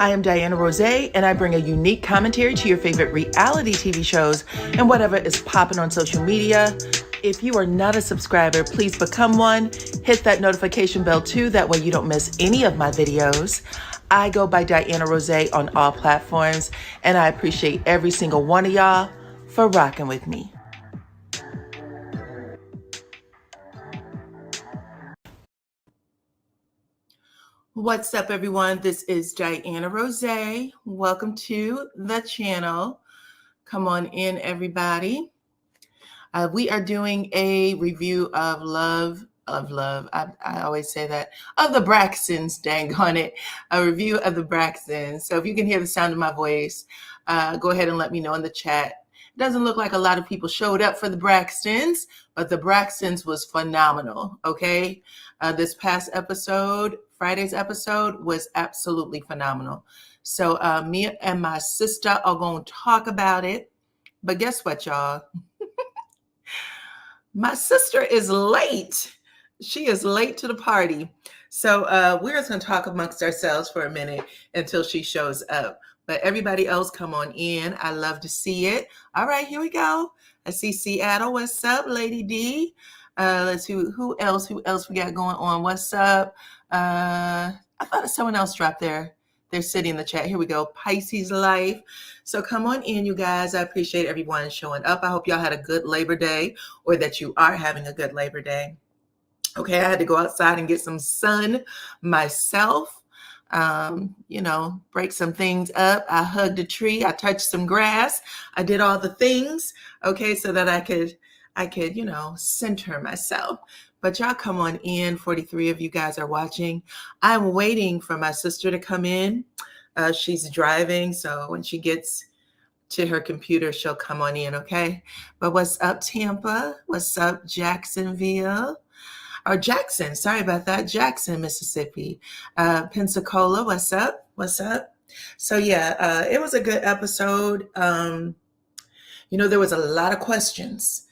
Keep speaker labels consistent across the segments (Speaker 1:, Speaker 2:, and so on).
Speaker 1: I am DYANAROZAY, and I bring a unique commentary to your favorite reality TV shows and whatever is popping on social media. If you are not a subscriber, please become one. Hit that notification bell too, that way you don't miss any of my videos. I go by DYANAROZAY on all platforms, and I appreciate every single one of y'all for rocking with me. What's up, everyone? This is DYANAROZAY. Welcome to the channel. Come on in, everybody. We are doing a review of Love. I always say that. Of the Braxtons, dang on it. A review of the Braxtons. So if you can hear the sound of my voice, go ahead and let me know in the chat. It doesn't look like a lot of people showed up for the Braxtons, but the Braxtons was phenomenal, okay? This past episode, Friday's episode, was absolutely phenomenal. So me and my sister are going to talk about it. But guess what, y'all? My sister is late. She is late to the party. So we're just going to talk amongst ourselves for a minute until she shows up. But everybody else, come on in. I love to see it. All right, here we go. I see Seattle. What's up, Lady D? Let's see who else we got going on. What's up? I thought someone else dropped their city in the chat. Here we go. Pisces Life. So come on in, you guys. I appreciate everyone showing up. I hope y'all had a good Labor Day, or that you are having a good Labor Day. Okay, I had to go outside and get some sun myself. Break some things up. I hugged a tree. I touched some grass. I did all the things, okay, so that I could, center myself. But y'all come on in. 43 of you guys are watching. I'm waiting for my sister to come in. She's driving, so when she gets to her computer, she'll come on in, okay? But what's up, Tampa? What's up, Jacksonville? Or Jackson, sorry about that. Jackson, Mississippi. Pensacola, what's up? What's up? So yeah, it was a good episode. There was a lot of questions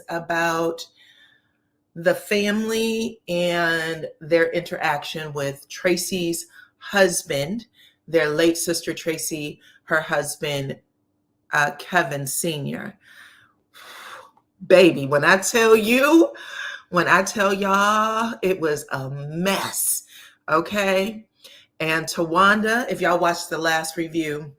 Speaker 1: about the family and their interaction with Tracy's husband, their late sister Tracy, her husband, Kevin Sr. Baby, when I tell y'all, it was a mess, okay? And Tawanda, if y'all watched the last review,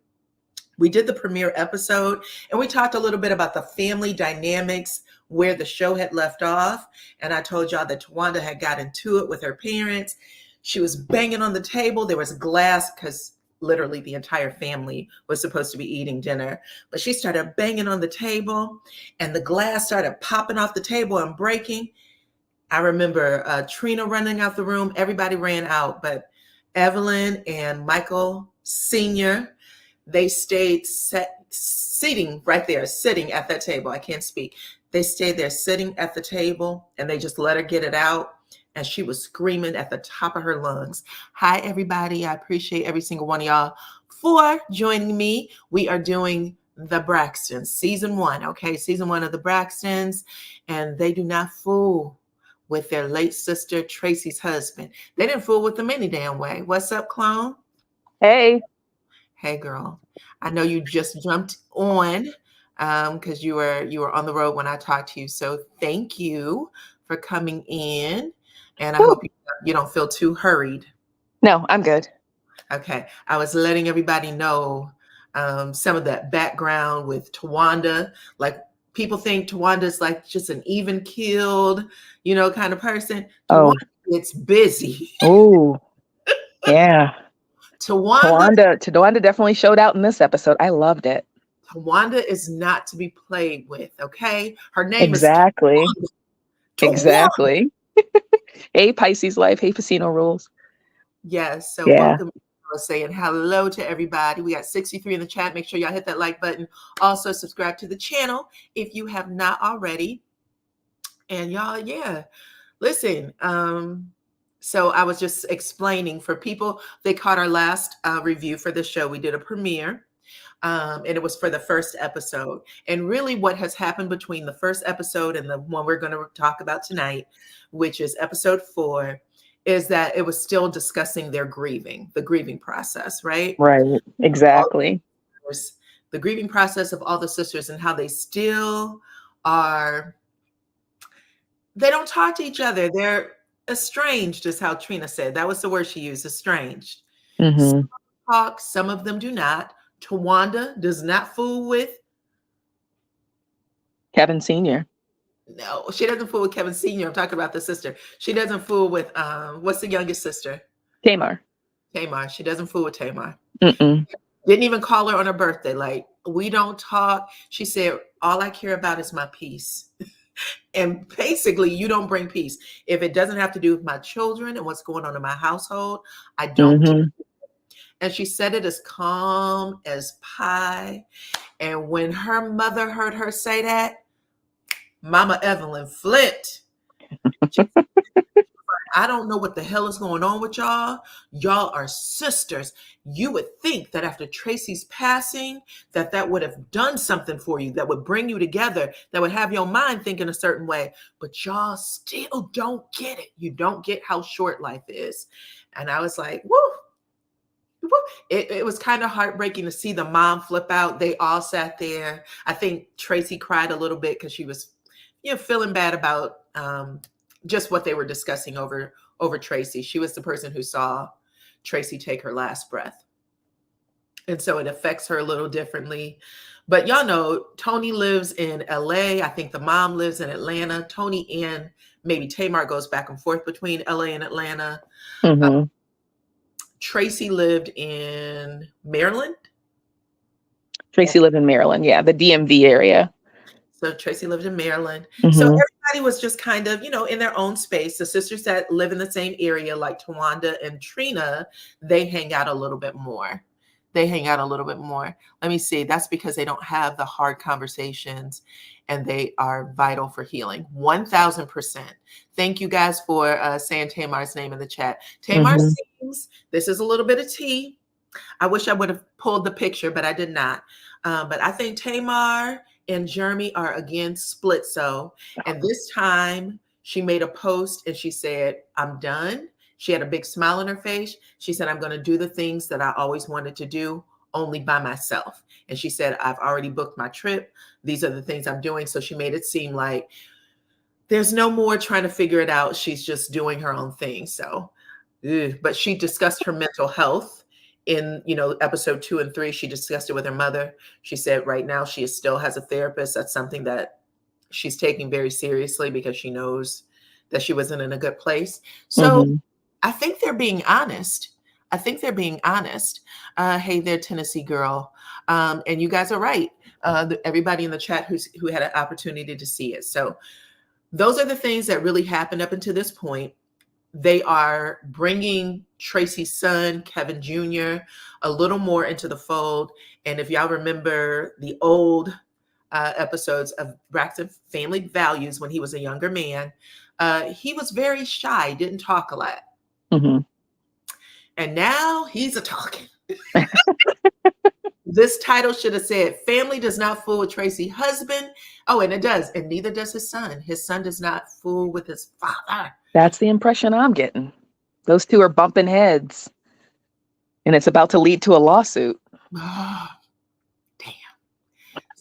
Speaker 1: we did the premiere episode, and we talked a little bit about the family dynamics where the show had left off. And I told y'all that Tawanda had got into it with her parents. She was banging on the table. There was glass, because literally the entire family was supposed to be eating dinner. But she started banging on the table, and the glass started popping off the table and breaking. I remember Trina running out the room. Everybody ran out, but Evelyn and Michael Sr., they stayed sitting right there, sitting at that table. I can't speak. They stayed there sitting at the table, and they just let her get it out. And she was screaming at the top of her lungs. Hi, everybody. I appreciate every single one of y'all for joining me. We are doing the Braxtons, season 1, okay? Season 1 of the Braxtons, and they do not fool with their late sister, Tracy's husband. They didn't fool with them any damn way. What's up, clone?
Speaker 2: Hey.
Speaker 1: Hey, girl. I know you just jumped on because you were on the road when I talked to you. So thank you for coming in. And I hope you don't feel too hurried.
Speaker 2: No, I'm good.
Speaker 1: Okay. I was letting everybody know some of that background with Tawanda. Like, people think Tawanda's like just an even-keeled, kind of person. Tawanda gets busy.
Speaker 2: Oh, yeah.
Speaker 1: Tawanda
Speaker 2: definitely showed out in this episode. I loved it.
Speaker 1: Tawanda is not to be played with, okay? Her name
Speaker 2: exactly.
Speaker 1: is Tawanda.
Speaker 2: Exactly. Hey, Pisces Life. Hey, Casino Rules.
Speaker 1: Yes. So welcome. Saying hello to everybody. We got 63 in the chat. Make sure y'all hit that like button. Also subscribe to the channel if you have not already. And y'all, yeah, listen. So I was just explaining for people, they caught our last review for the show. We did a premiere. And it was for the first episode. And really what has happened between the first episode and the one we're going to talk about tonight, which is episode 4, is that it was still discussing their grieving, the grieving process, right?
Speaker 2: Right.
Speaker 1: All
Speaker 2: Exactly.
Speaker 1: the grieving process of all the sisters and how they still are, they don't talk to each other. They're estranged, is how Trina said. That was the word she used, estranged.
Speaker 2: Mm-hmm.
Speaker 1: Some talk, some of them do not. Tawanda does not fool with,
Speaker 2: Kevin Sr.
Speaker 1: no, she doesn't fool with Kevin Sr. I'm talking about the sister. She doesn't fool with, what's the youngest sister?
Speaker 2: Tamar.
Speaker 1: Tamar. She doesn't fool with Tamar.
Speaker 2: Mm-mm.
Speaker 1: Didn't even call her on her birthday. Like, we don't talk. She said, all I care about is my peace. And basically, you don't bring peace. If it doesn't have to do with my children and what's going on in my household, I don't do
Speaker 2: Mm-hmm.
Speaker 1: it. And she said it as calm as pie. And when her mother heard her say that, Mama Evelyn flipped. I don't know what the hell is going on with y'all. Y'all are sisters. You would think that after Tracy's passing, that would have done something for you, that would bring you together, that would have your mind thinking a certain way. But y'all still don't get it. You don't get how short life is. And I was like, woo. It was kind of heartbreaking to see the mom flip out. They all sat there. I think Tracy cried a little bit because she was, feeling bad about just what they were discussing over Tracy. She was the person who saw Tracy take her last breath. And so it affects her a little differently. But y'all know, Toni lives in LA. I think the mom lives in Atlanta. Toni and maybe Tamar goes back and forth between LA and Atlanta.
Speaker 2: Mm-hmm.
Speaker 1: Tracy lived in Maryland.
Speaker 2: Tracy lived in Maryland. Yeah, the DMV area.
Speaker 1: So Tracy lived in Maryland.
Speaker 2: Mm-hmm.
Speaker 1: So everybody was just kind of, in their own space. The sisters that live in the same area, like Tawanda and Trina, they hang out a little bit more. Let me see. That's because they don't have the hard conversations and they are vital for healing. 1000%. Thank you guys for saying Tamar's name in the chat. Tamar seems, this is a little bit of tea. I wish I would have pulled the picture, but I did not. But I think Tamar and Jeremy are again split. And this time she made a post and she said, I'm done. She had a big smile on her face. She said, I'm going to do the things that I always wanted to do only by myself. And she said, I've already booked my trip. These are the things I'm doing. So she made it seem like there's no more trying to figure it out. She's just doing her own thing. So, but she discussed her mental health in, episode 2 and 3. She discussed it with her mother. She said right now she still has a therapist. That's something that she's taking very seriously because she knows that she wasn't in a good place. So I think they're being honest. Hey there, Tennessee girl. And you guys are right. Everybody in the chat who had an opportunity to see it. So those are the things that really happened up until this point. They are bringing Tracy's son, Kevin Jr., a little more into the fold. And if y'all remember the old episodes of Braxton Family Values when he was a younger man, he was very shy, didn't talk a lot. And now he's a talking. This title should have said, Family Does Not Fool with Tracy's Husband. Oh, and it does. And neither does his son. His son does not fool with his father.
Speaker 2: That's the impression I'm getting. Those two are bumping heads. And it's about to lead to a lawsuit.
Speaker 1: Oh, damn.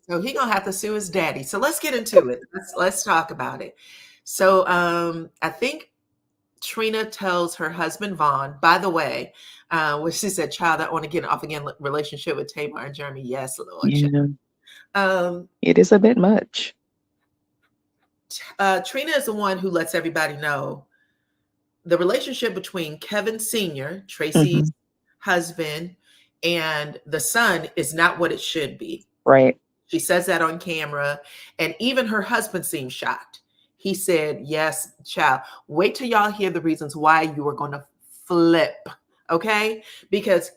Speaker 1: So he's going to have to sue his daddy. So let's get into it. Let's talk about it. So I think Trina tells her husband, Vaughn, by the way, when she said, child, I want to get off again relationship with Tamar and Jeremy. Yes, Lord.
Speaker 2: Yeah. It is a bit much.
Speaker 1: Trina is the one who lets everybody know the relationship between Kevin Sr., Tracy's husband, and the son is not what it should be.
Speaker 2: Right.
Speaker 1: She says that on camera. And even her husband seemed shocked. He said, yes, child, wait till y'all hear the reasons why you are going to flip. Okay? Because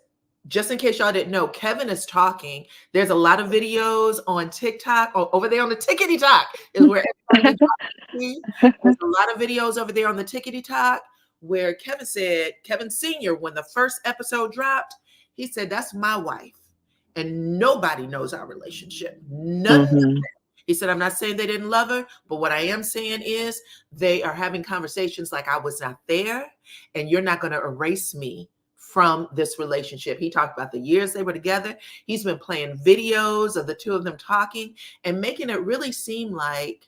Speaker 1: just in case y'all didn't know, Kevin is talking. There's a lot of videos on TikTok, or over there on the Tickety Talk is where everybody There's a lot of videos over there on the Tickety Talk where Kevin said, Kevin Sr., when the first episode dropped, he said, that's my wife. And nobody knows our relationship. None of them. He said, I'm not saying they didn't love her, but what I am saying is they are having conversations like I was not there, and you're not going to erase me from this relationship. He talked about the years they were together. He's been playing videos of the two of them talking and making it really seem like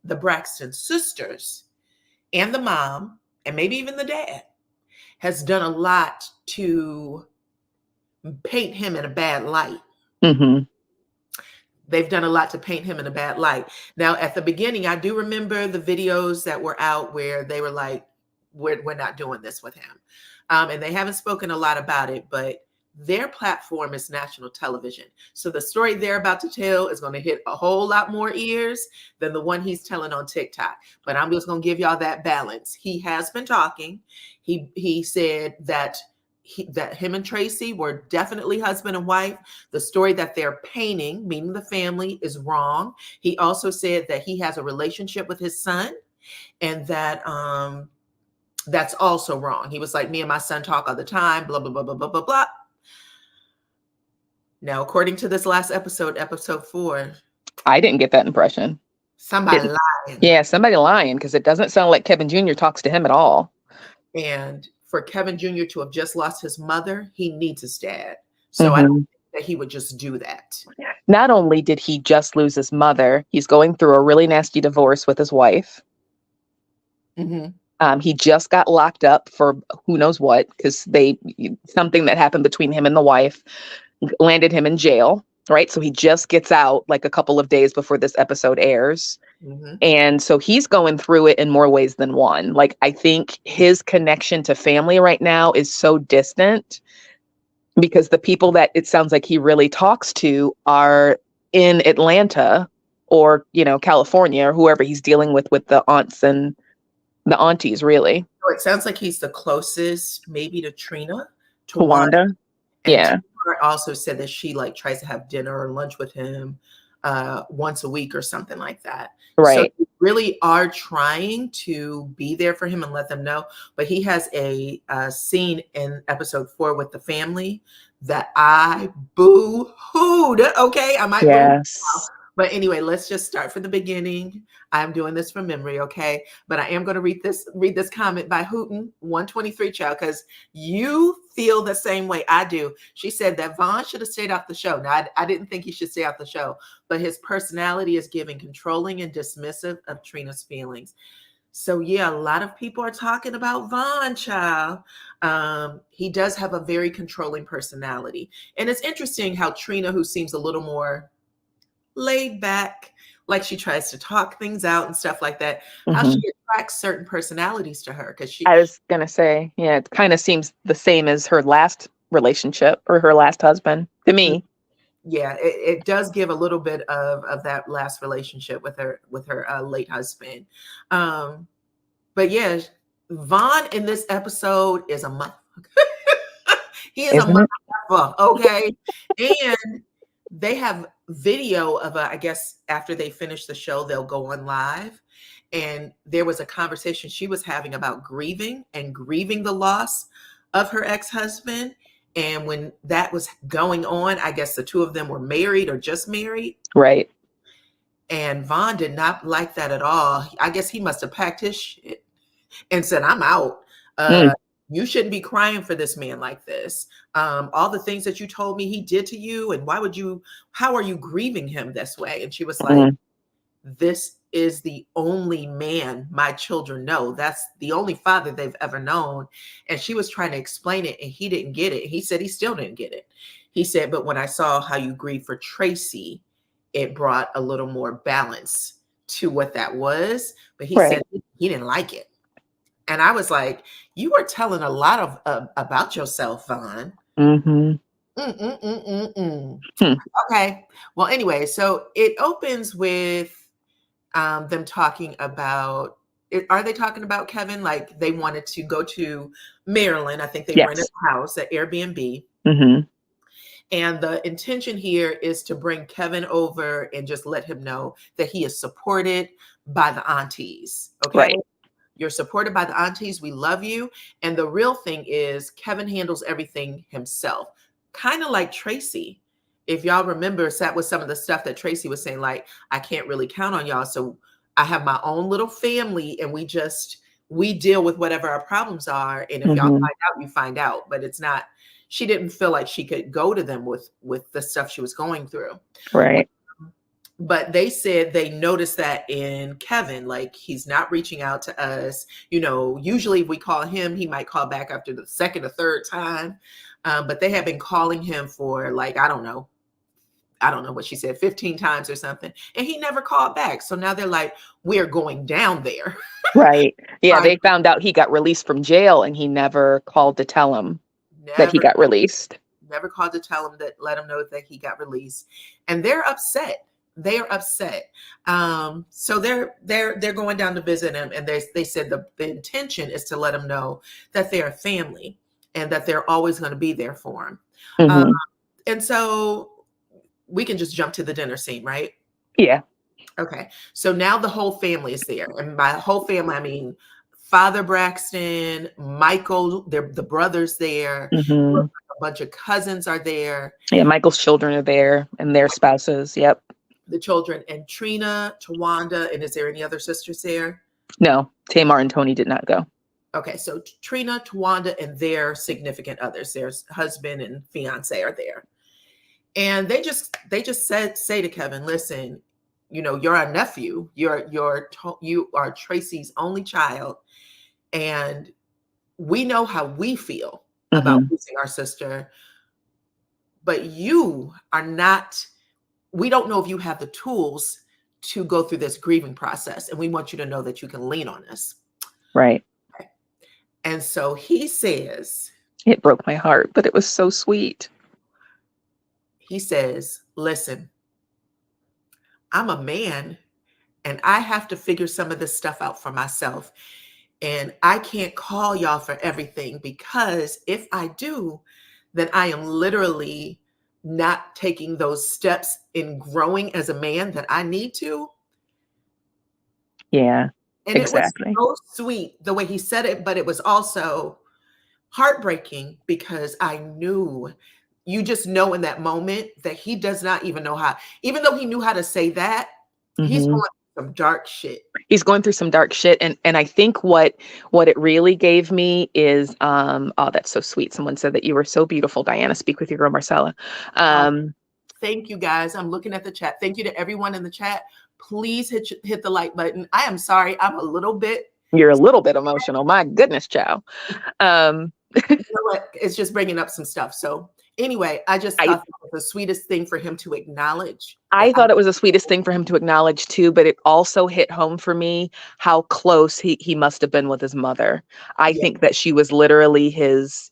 Speaker 1: the Braxton sisters and the mom, and maybe even the dad, has done a lot to paint him in a bad light.
Speaker 2: Mm-hmm.
Speaker 1: They've done a lot to paint him in a bad light. Now, at the beginning, I do remember the videos that were out where they were like, we're not doing this with him. And they haven't spoken a lot about it, but their platform is national television. So the story they're about to tell is going to hit a whole lot more ears than the one he's telling on TikTok. But I'm just going to give y'all that balance. He has been talking. He said that him and Tracy were definitely husband and wife. The story that they're painting, meaning the family, is wrong. He also said that he has a relationship with his son, and that that's also wrong. He was like, me and my son talk all the time, blah, blah, blah, blah, blah, blah, blah. Now, according to this last episode 4,
Speaker 2: I didn't get that impression.
Speaker 1: Somebody lying.
Speaker 2: Yeah, somebody lying, because it doesn't sound like Kevin Jr. talks to him at all.
Speaker 1: And for Kevin Jr. to have just lost his mother, he needs his dad. So I don't think that he would just do that.
Speaker 2: Not only did he just lose his mother, he's going through a really nasty divorce with his wife.
Speaker 1: Mm-hmm.
Speaker 2: He just got locked up for who knows what, because something that happened between him and the wife landed him in jail, right? So he just gets out like a couple of days before this episode airs.
Speaker 1: Mm-hmm.
Speaker 2: And so he's going through it in more ways than one. Like, I think his connection to family right now is so distant because the people that it sounds like he really talks to are in Atlanta or, California, or whoever he's dealing with the aunts and the aunties, really.
Speaker 1: So it sounds like he's the closest maybe to Trina, to
Speaker 2: Wanda. Yeah.
Speaker 1: Tamar also said that she tries to have dinner or lunch with him once a week or something like that.
Speaker 2: Right.
Speaker 1: So we really are trying to be there for him and let them know. But he has a scene in episode 4 with the family that I boo-hooed. Okay, I might boo.
Speaker 2: Yes.
Speaker 1: But anyway, let's just start from the beginning. I'm doing this from memory, okay? But I am going to read this comment by Hooten 123 child, because you feel the same way I do. She said that Vaughn should have stayed off the show. Now, I didn't think he should stay off the show, but his personality is giving controlling and dismissive of Trina's feelings. So yeah, a lot of people are talking about Vaughn, child. He does have a very controlling personality. And it's interesting how Trina, who seems a little more laid back, like she tries to talk things out and stuff like that, how she attracts certain personalities to her. Because
Speaker 2: I was gonna say, yeah, it kind of seems the same as her last relationship or her last husband to me.
Speaker 1: Yeah, it does give a little bit of that last relationship with her late husband. But yeah, Vaughn in this episode is a motherfucker. He is a motherfucker, okay? And they have video of I guess after they finish the show, they'll go on live. And there was a conversation she was having about grieving the loss of her ex-husband. And when that was going on, I guess the two of them were married or just married.
Speaker 2: Right.
Speaker 1: And Vaughn did not like that at all. I guess he must have packed his shit and said, I'm out. You shouldn't be crying for this man like this. All the things that you told me he did to you, and how are you grieving him this way? And she was like, this is the only man my children know. That's the only father they've ever known. And she was trying to explain it, and he didn't get it. He said he still didn't get it. He said, but when I saw how you grieved for Tracy, it brought a little more balance to what that was. But he said he didn't like it. And I was like, you are telling a lot of about yourself, Vaughn. Okay. Well, anyway, so it opens with them talking about, are they talking about Kevin? Like they wanted to go to Maryland. I think they rented a house at Airbnb. And the intention here is to bring Kevin over and just let him know that he is supported by the aunties. Okay.
Speaker 2: Right.
Speaker 1: You're supported by the aunties. We love you. And the real thing is Kevin handles everything himself, kind of like Tracy if y'all remember, that was some of the stuff that Tracy was saying, like, I can't really count on y'all. So I have my own little family, and we deal with whatever our problems are. And if y'all
Speaker 2: Mm-hmm.
Speaker 1: find out, you find out. But it's not, she didn't feel like she could go to them with the stuff she was going through.
Speaker 2: Right.
Speaker 1: But they said they noticed that in Kevin, like, he's not reaching out to us. Usually if we call him, he might call back after the second or third time. But they have been calling him for, like, I don't know what she said, 15 times or something. And he never called back. So now they're like, we're going down there.
Speaker 2: Right. Yeah.
Speaker 1: Right.
Speaker 2: They found out he got released from jail and he never called to tell him that he got released.
Speaker 1: Never called to tell him that, let him know that he got released. And they're upset. They are upset. So they're going down to visit him, and they said the intention is to let him know that they're a family and that they're always going to be there for him.
Speaker 2: Mm-hmm.
Speaker 1: And so we can just jump to the dinner scene, right?
Speaker 2: Yeah.
Speaker 1: Okay. So now the whole family is there, and by whole family I mean Father Braxton, Michael, the brothers there.
Speaker 2: Mm-hmm.
Speaker 1: A bunch of cousins are there.
Speaker 2: Yeah, Michael's children are there and their spouses. Yep.
Speaker 1: The children, and Trina, Tawanda, and is there any other sisters there?
Speaker 2: No, Tamar and Toni did not go.
Speaker 1: Okay, so Trina, Tawanda, and their significant others, their husband and fiance are there. And they just say to Kevin, listen, you're our nephew. You are Tracy's only child. And we know how we feel about losing our sister. But you are not, we don't know if you have the tools to go through this grieving process. And we want you to know that you can lean on us.
Speaker 2: Right.
Speaker 1: Okay. And so he says,
Speaker 2: it broke my heart, but it was so sweet.
Speaker 1: He says, listen, I'm a man and I have to figure some of this stuff out for myself. And I can't call y'all for everything, because if I do, then I am literally not taking those steps in growing as a man that I need to.
Speaker 2: Yeah,
Speaker 1: and
Speaker 2: exactly.
Speaker 1: It was so sweet the way he said it, but it was also heartbreaking, because I knew, you just know in that moment that he does not even know how, even though he knew how to say that, he's going through some dark shit.
Speaker 2: He's going through some dark shit. And I think what it really gave me is, oh, that's so sweet. Someone said that you were so beautiful, Dyana. Speak with your girl, Marcella.
Speaker 1: Thank you, guys. I'm looking at the chat. Thank you to everyone in the chat. Please hit the like button. I am sorry. I'm a little bit.
Speaker 2: You're a little bit emotional. My goodness, child.
Speaker 1: You know what? It's just bringing up some stuff. So anyway, I just thought that was the sweetest thing for him to acknowledge.
Speaker 2: I thought it was the sweetest thing for him to acknowledge too, but it also hit home for me how close he must have been with his mother. I think that she was literally his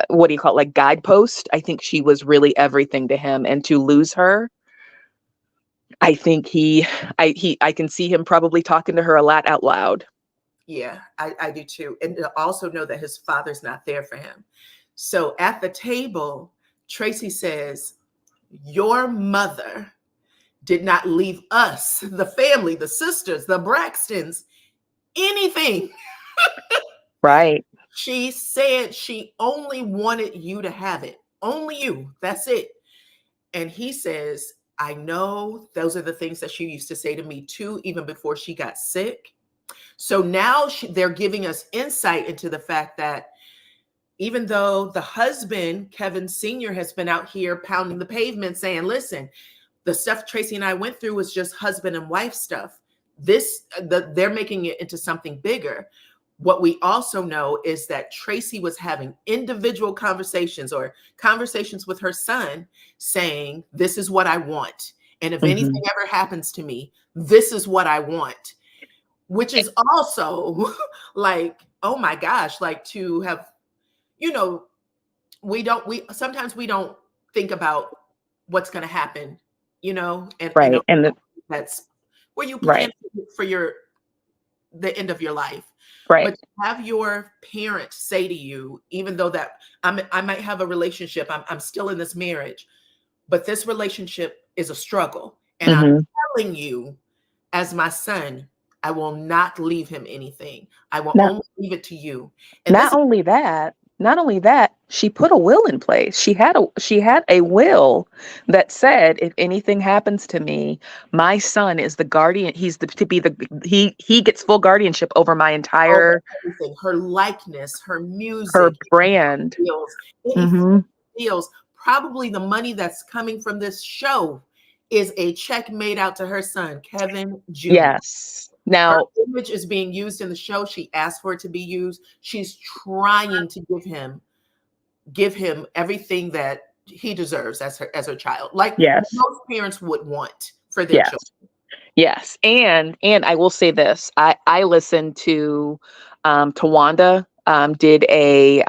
Speaker 2: what do you call it? Like guidepost. I think she was really everything to him, and to lose her, I think I can see him probably talking to her a lot out loud.
Speaker 1: Yeah, I do too. And to also know that his father's not there for him. So at the table, Tracy says, your mother did not leave us, the family, the sisters, the Braxtons, anything.
Speaker 2: Right.
Speaker 1: She said she only wanted you to have it. Only you. That's it. And he says, I know those are the things that she used to say to me too, even before she got sick. So now they're giving us insight into the fact that even though the husband, Kevin Sr., has been out here pounding the pavement saying, listen, the stuff Tracy and I went through was just husband and wife stuff. They're making it into something bigger. What we also know is that Tracy was having individual conversations or conversations with her son saying, this is what I want. And if anything ever happens to me, this is what I want. Which is also like, oh my gosh, like to have, sometimes we don't think about what's going to happen, and
Speaker 2: right. And
Speaker 1: that's where you plan for the end of your life.
Speaker 2: Right.
Speaker 1: But to have your parents say to you, even though that I might have a relationship, I'm still in this marriage, but this relationship is a struggle. And I'm telling you, as my son, I will not leave him anything. I will only leave it to you. And
Speaker 2: not only that, not only that, she put a will in place. She had a will that said, if anything happens to me, my son is the guardian. He gets full guardianship over my
Speaker 1: Over
Speaker 2: entire
Speaker 1: everything, her likeness, her
Speaker 2: her
Speaker 1: music,
Speaker 2: brand.
Speaker 1: deals, anything
Speaker 2: Hmm.
Speaker 1: deals. Probably the money that's coming from this show is a check made out to her son, Kevin Jr.
Speaker 2: Yes.
Speaker 1: Her
Speaker 2: Now,
Speaker 1: image is being used in the show. She asked for it to be used. She's trying to give him everything that he deserves as her child, like
Speaker 2: yes.
Speaker 1: most parents would want for their children.
Speaker 2: Yes. Yes. And I will say this. I listened to Tawanda did a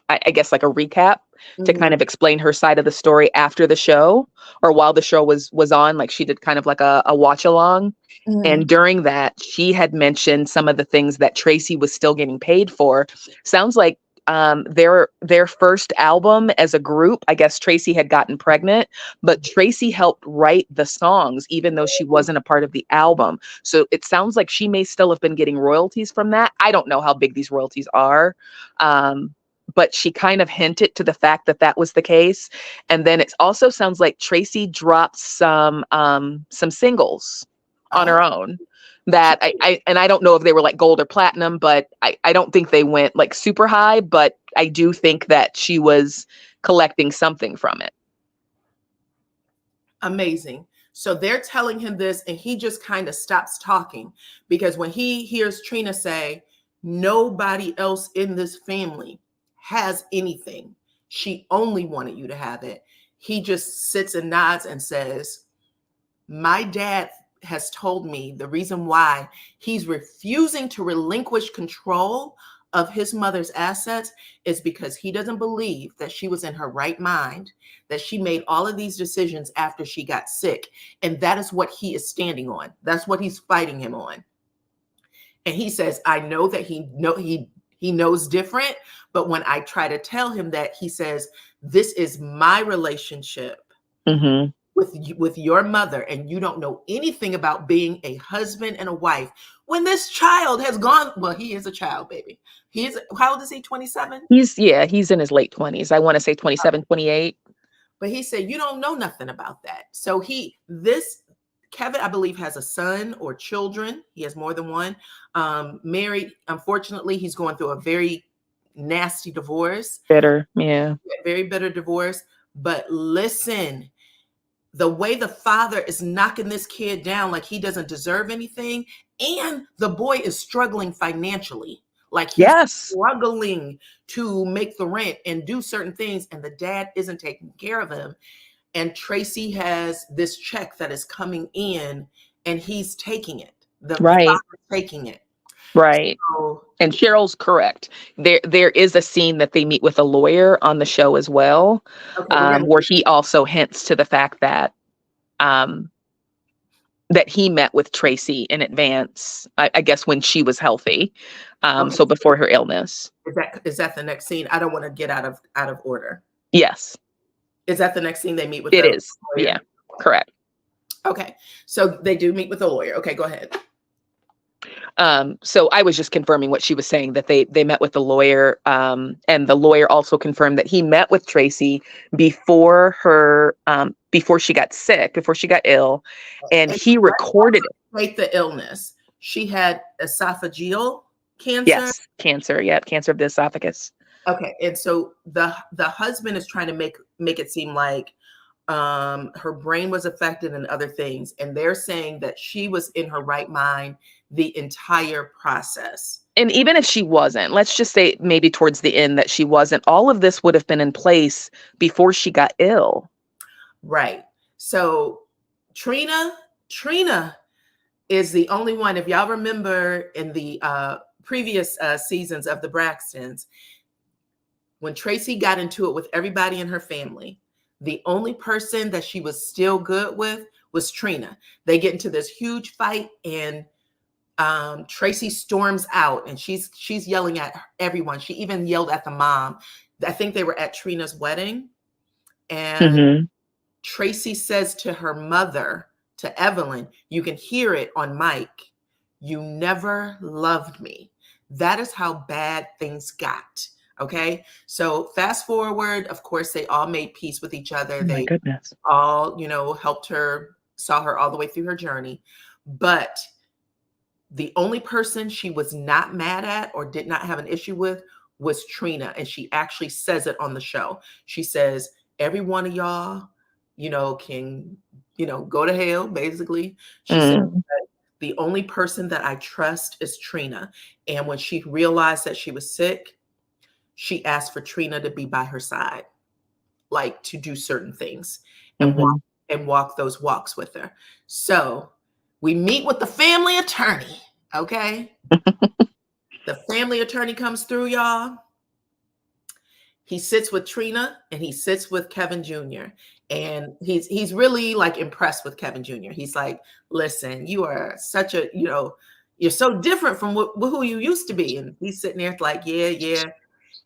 Speaker 2: I guess like a recap to kind
Speaker 1: Mhm.
Speaker 2: of explain her side of the story after the show, or while the show was on. Like, she did kind of like a watch along. And
Speaker 1: Mhm.
Speaker 2: during that, she had mentioned some of the things that Tracy was still getting paid for. Sounds like their first album as a group, I guess Tracy had gotten pregnant, but Tracy helped write the songs, even though she wasn't a part of the album. So it sounds like she may still have been getting royalties from that. I don't know how big these royalties are. But she kind of hinted to the fact that that was the case. And then it also sounds like Tracy dropped some singles on
Speaker 1: Oh,
Speaker 2: her own that I don't know if they were like gold or platinum, but I don't think they went like super high, but I do think that she was collecting something from it.
Speaker 1: amazing. So they're telling him this, and he just kind of stops talking because when he hears Trina say, nobody else in this family has anything, she only wanted you to have it, he just sits and nods and says, my dad has told me the reason why he's refusing to relinquish control of his mother's assets is because he doesn't believe that she was in her right mind, that she made all of these decisions after she got sick. And that is what he is standing on. That's what he's fighting him on. And he says, I know that he knows different, but when I try to tell him that, he says, this is my relationship
Speaker 2: Hmm.
Speaker 1: with your mother, and you don't know anything about being a husband and a wife when this child has gone. Well, he is a child, baby. He is, how old is he? 27.
Speaker 2: He's in his late 20s. I want to say 27, 28.
Speaker 1: But he said you don't know nothing about that. So this Kevin, I believe, has a son or children. He has more than one. Married, unfortunately, he's going through a very nasty divorce,
Speaker 2: Bitter. Yeah.
Speaker 1: very bitter divorce. But listen, the way the father is knocking this kid down like he doesn't deserve anything, and the boy is struggling financially, like he's
Speaker 2: Yes.
Speaker 1: struggling to make the rent and do certain things, and the dad isn't taking care of him. And Tracy has this check that is coming in, and he's taking it, the
Speaker 2: Right.
Speaker 1: father's taking it.
Speaker 2: Right.
Speaker 1: So
Speaker 2: And Cheryl's correct. There is a scene that they meet with a lawyer on the show as well,
Speaker 1: okay, we're gonna
Speaker 2: where he also hints to the fact that um, that he met with Tracy in advance, I guess when she was healthy,
Speaker 1: okay,
Speaker 2: so before her illness.
Speaker 1: is that the next scene? I don't want to get out of order.
Speaker 2: Yes,
Speaker 1: Is that the next scene they meet with
Speaker 2: it
Speaker 1: the
Speaker 2: is. Yeah,
Speaker 1: lawyer?
Speaker 2: correct.
Speaker 1: Okay, so they do meet with the lawyer. Okay, go ahead.
Speaker 2: So I was just confirming what she was saying, that they met with the lawyer, and the lawyer also confirmed that he met with Tracy before she got sick, before she got ill, and
Speaker 1: And
Speaker 2: he
Speaker 1: let's
Speaker 2: recorded
Speaker 1: also
Speaker 2: it.
Speaker 1: state the illness. She had esophageal cancer.
Speaker 2: Yes, cancer. Yeah, cancer of the esophagus.
Speaker 1: Okay, and so the husband is trying to make it seem like her brain was affected and other things, and they're saying that she was in her right mind the entire process.
Speaker 2: And even if she wasn't, let's just say maybe towards the end that she wasn't, all of this would have been in place before she got ill.
Speaker 1: Right. So Trina is the only one. If y'all remember in the previous seasons of the Braxtons, when Tracy got into it with everybody in her family, the only person that she was still good with was Trina. They get into this huge fight, and Tracy storms out, and she's yelling at everyone. She even yelled at the mom. I think they were at Trina's wedding, and
Speaker 2: Hmm.
Speaker 1: Tracy says to her mother, to Evelyn, you can hear it on mic, you never loved me. That is how bad things got. Okay. So fast forward, of course, they all made peace with each other.
Speaker 2: Oh my
Speaker 1: They
Speaker 2: goodness.
Speaker 1: all, helped her, saw her all the way through her journey. But the only person she was not mad at or did not have an issue with was Trina. And she actually says it on the show. She says, every one of y'all, can, go to hell, basically. She said, the only person that I trust is Trina. And when she realized that she was sick, she asked for Trina to be by her side, like to do certain things and walk those walks with her. So we meet with the family attorney. Okay. The family attorney comes through, y'all. He sits with Trina and he sits with Kevin Jr. And he's really like impressed with Kevin Jr. He's like, listen, you are such a, you're so different from who you used to be. And he's sitting there like, yeah.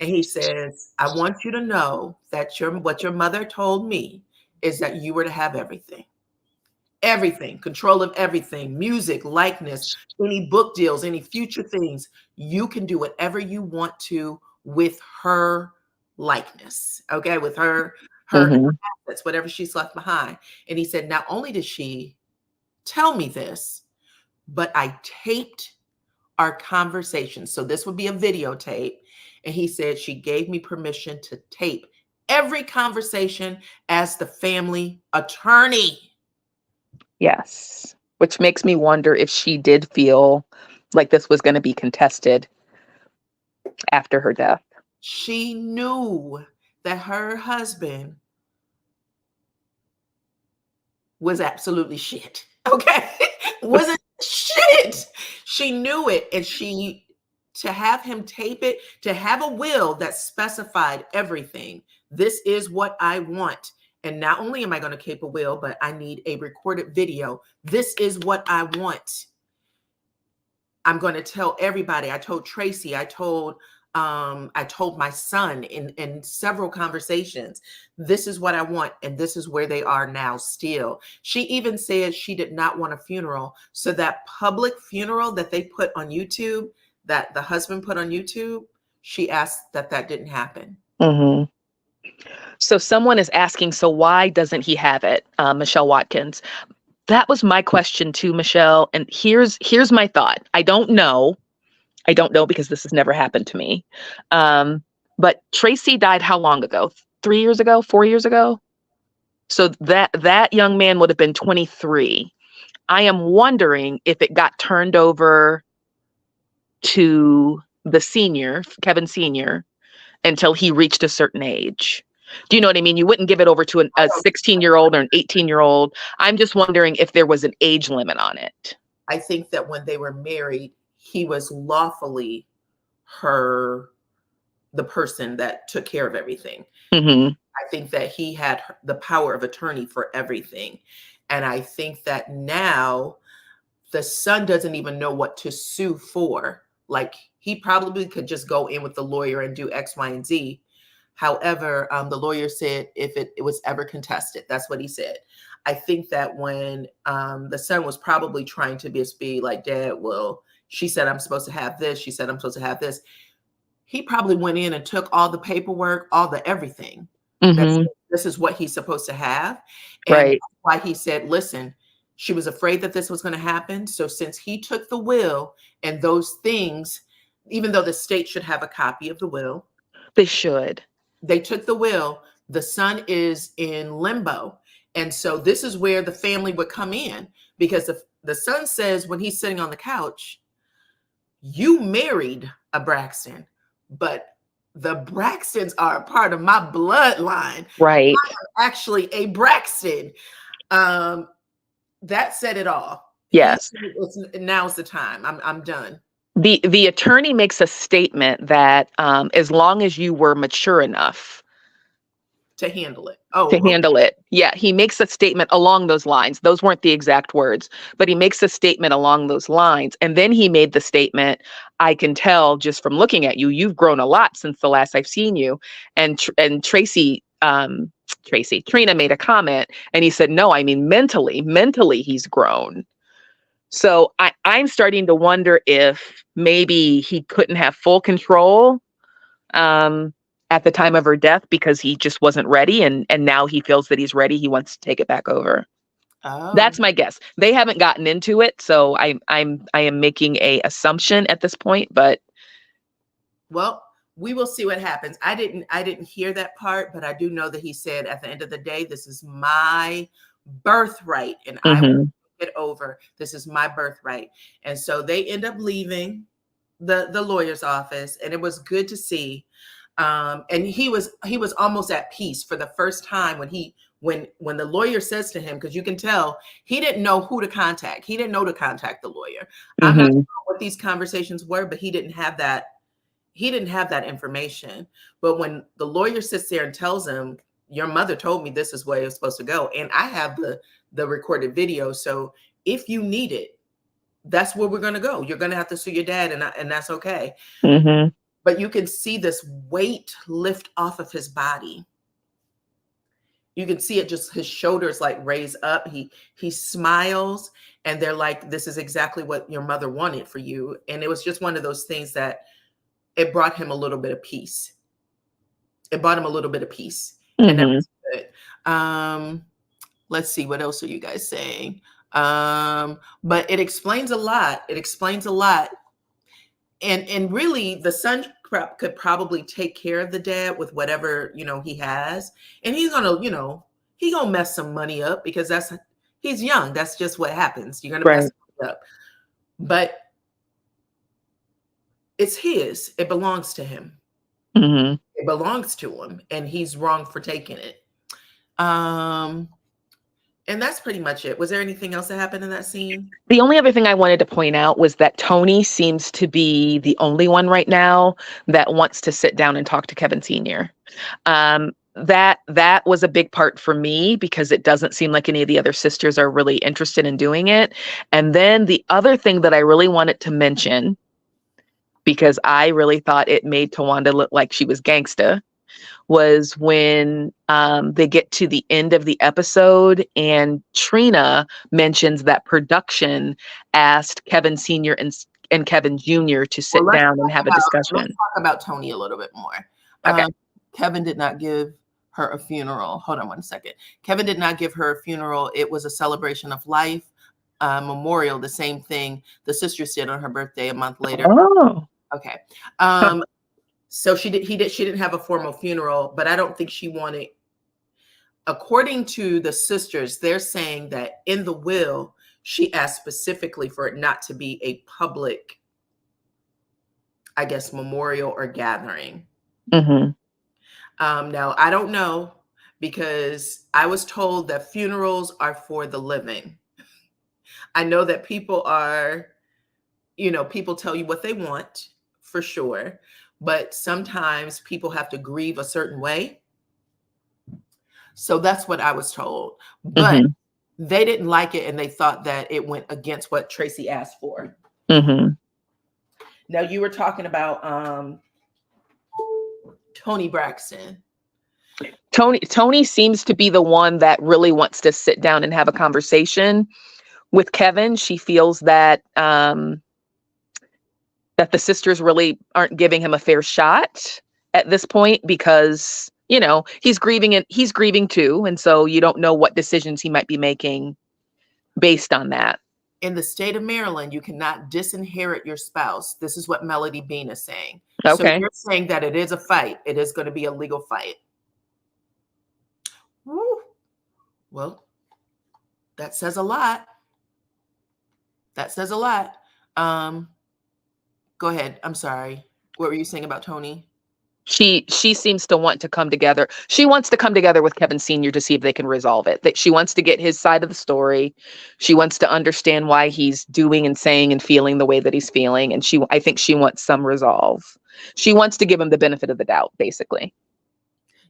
Speaker 1: And he says, I want you to know that what your mother told me is that you were to have everything. Everything, control of everything, music, likeness, any book deals, any future things. You can do whatever you want to with her likeness, okay? With her assets, whatever she's left behind. And he said, not only did she tell me this, but I taped our conversation. So this would be a videotape. And he said she gave me permission to tape every conversation as the family attorney.
Speaker 2: Yes. Which makes me wonder if she did feel like this was going to be contested after her death.
Speaker 1: She knew that her husband was absolutely shit. Okay. Wasn't shit. She knew it. And to have him tape it, to have a will that specified everything. This is what I want. And not only am I going to keep a will, but I need a recorded video. This is what I want. I'm going to tell everybody. I told Tracy, I told my son in several conversations, this is what I want. And this is where they are now still. She even said she did not want a funeral. So that public funeral that they put on YouTube, that the husband put on YouTube, she asked that didn't happen.
Speaker 2: So someone is asking, so why doesn't he have it? Michelle Watkins. That was my question too, Michelle. And here's my thought. I don't know because this has never happened to me. But Tracy died how long ago? 3 years ago? 4 years ago? So that young man would have been 23. I am wondering if it got turned over to the senior, Kevin Sr., until he reached a certain age. Do you know what I mean? You wouldn't give it over to a 16-year-old or an 18-year-old. I'm just wondering if there was an age limit on it.
Speaker 1: I think that when they were married, he was lawfully the person that took care of everything. I think that he had the power of attorney for everything. And I think that now the son doesn't even know what to sue for. Like, he probably could just go in with the lawyer and do X, Y, and Z. However, the lawyer said if it was ever contested, that's what he said. I think that when the son was probably trying to be like, Dad, well, she said I'm supposed to have this. She said I'm supposed to have this. He probably went in and took all the paperwork, all the everything. This is what he's supposed to have. And that's why he said, listen, she was afraid that this was going to happen. So since he took the will and those things, even though the state should have a copy of the will.
Speaker 2: They should.
Speaker 1: They took the will. The son is in limbo. And so this is where the family would come in, because the son says when he's sitting on the couch, you married a Braxton, but the Braxtons are a part of my bloodline.
Speaker 2: Right.
Speaker 1: I am actually a Braxton. That said it all.
Speaker 2: Yes.
Speaker 1: Now's the time. I'm done.
Speaker 2: The attorney makes a statement that as long as you were mature enough
Speaker 1: to handle it.
Speaker 2: Handle it. Yeah, he makes a statement along those lines. Those weren't the exact words, but he makes a statement along those lines. And then he made the statement, I can tell just from looking at you, you've grown a lot since the last I've seen you. And Trina made a comment and he said, no, I mean, mentally he's grown. So I'm starting to wonder if maybe he couldn't have full control at the time of her death because he just wasn't ready, and now he feels that he's ready. He wants to take it back over.
Speaker 1: Oh,
Speaker 2: That's my guess. They haven't gotten into it, so I am making a assumption at this point, but
Speaker 1: well, we will see what happens. I didn't hear that part, but I do know that he said at the end of the day, this is my birthright and I will take it over. This is my birthright. And so they end up leaving the lawyer's office, and it was good to see. And he was almost at peace for the first time when the lawyer says to him, because you can tell he didn't know who to contact. He didn't know to contact the lawyer. I'm not sure what these conversations were, but he didn't have that information. But when the lawyer sits there and tells him, your mother told me this is where it's supposed to go, and I have the recorded video, so if you need it, that's where we're going to go. You're going to have to sue your dad, and that's okay. But you can see this weight lift off of his body. You can see it, just his shoulders like raise up. He smiles, and they're like, this is exactly what your mother wanted for you. And it was just one of those things that it brought him a little bit of peace. And that was good. Let's see, what else are you guys saying? But it explains a lot. And really, the son could probably take care of the dad with whatever, he has. And he's gonna mess some money up because he's young. That's just what happens. You're gonna mess money up. But it's his. It belongs to him. It belongs to him, and he's wrong for taking it. And that's pretty much it. Was there anything else that happened in that scene?
Speaker 2: The only other thing I wanted to point out was that Toni seems to be the only one right now that wants to sit down and talk to Kevin Sr. That was a big part for me because it doesn't seem like any of the other sisters are really interested in doing it. And then the other thing that I really wanted to mention, because I really thought it made Towanda look like she was gangsta, was when they get to the end of the episode and Trina mentions that production asked Kevin Sr. and Kevin Jr. to sit down and have a discussion.
Speaker 1: Let's talk about Toni a little bit more.
Speaker 2: Okay.
Speaker 1: Kevin did not give her a funeral. Hold on one second. Kevin did not give her a funeral. It was a celebration of life, memorial, the same thing the sisters did on her birthday a month later.
Speaker 2: Oh.
Speaker 1: Okay. So she didn't have a formal funeral, but I don't think she wanted, according to the sisters, they're saying that in the will, she asked specifically for it not to be a public, I guess, memorial or gathering. Now, I don't know, because I was told that funerals are for the living. I know that people tell you what they want, for sure. But sometimes people have to grieve a certain way. So that's what I was told. But they didn't like it, and they thought that it went against what Tracy asked for. Now, you were talking about Toni Braxton.
Speaker 2: Toni seems to be the one that really wants to sit down and have a conversation with Kevin. She feels that that the sisters really aren't giving him a fair shot at this point because, he's grieving too. And so you don't know what decisions he might be making based on that.
Speaker 1: In the state of Maryland, you cannot disinherit your spouse. This is what Melody Bean is saying.
Speaker 2: Okay.
Speaker 1: So you're saying that it is a fight. It is going to be a legal fight. Woo. Well, that says a lot. Go ahead. I'm sorry. What were you saying about Toni?
Speaker 2: She seems to want to come together. She wants to come together with Kevin Sr. to see if they can resolve it. That she wants to get his side of the story. She wants to understand why he's doing and saying and feeling the way that he's feeling. And I think she wants some resolve. She wants to give him the benefit of the doubt, basically.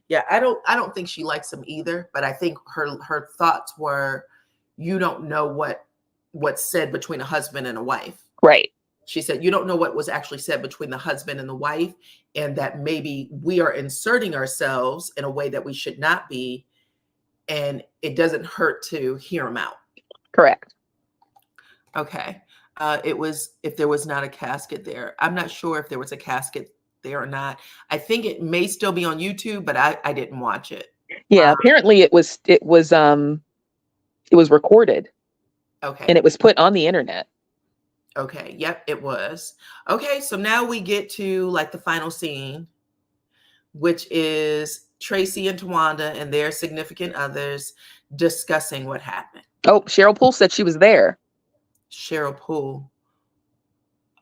Speaker 1: Yeah, I don't think she likes him either, but I think her thoughts were, you don't know what's said between a husband and a wife.
Speaker 2: Right.
Speaker 1: She said, you don't know what was actually said between the husband and the wife, and that maybe we are inserting ourselves in a way that we should not be, and it doesn't hurt to hear him out.
Speaker 2: Correct.
Speaker 1: Okay. It was, if there was not a casket there. I'm not sure if there was a casket They are not. I think it may still be on YouTube, but I didn't watch it.
Speaker 2: Yeah, apparently it was recorded
Speaker 1: Okay.
Speaker 2: and it was put on the internet.
Speaker 1: Okay. Yep, it was. Okay, so now we get to like the final scene, which is Tracy and Towanda and their significant others discussing what happened.
Speaker 2: Oh, Cheryl Poole said she was there.
Speaker 1: Cheryl Poole.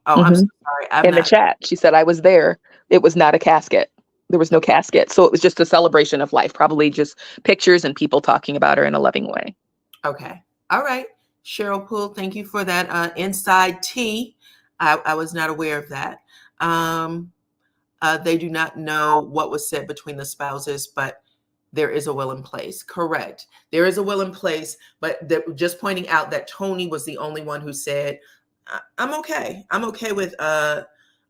Speaker 1: Oh, I'm so sorry.
Speaker 2: In the chat, she said, I was there. It was not a casket. There was no casket. So it was just a celebration of life, probably just pictures and people talking about her in a loving way.
Speaker 1: Okay. All right. Cheryl Poole, thank you for that inside tea. I was not aware of that. They do not know what was said between the spouses, but there is a will in place. Correct. There is a will in place, but just pointing out that Toni was the only one who said, I'm okay. I'm okay with us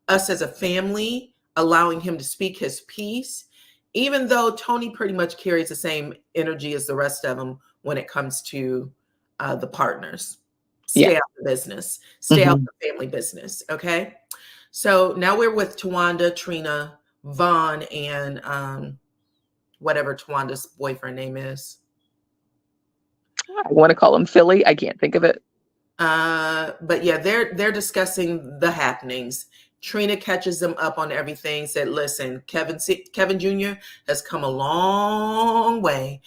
Speaker 1: as a family allowing him to speak his piece, even though Toni pretty much carries the same energy as the rest of them when it comes to the partners. Stay out of the business. Stay out of the family business. Okay. So now we're with Towanda, Trina, Vaughn, and whatever Tawanda's boyfriend name is.
Speaker 2: I want to call him Philly. I can't think of it.
Speaker 1: But yeah, they're discussing the happenings. Trina catches them up on everything, said, listen, Kevin Jr. has come a long way.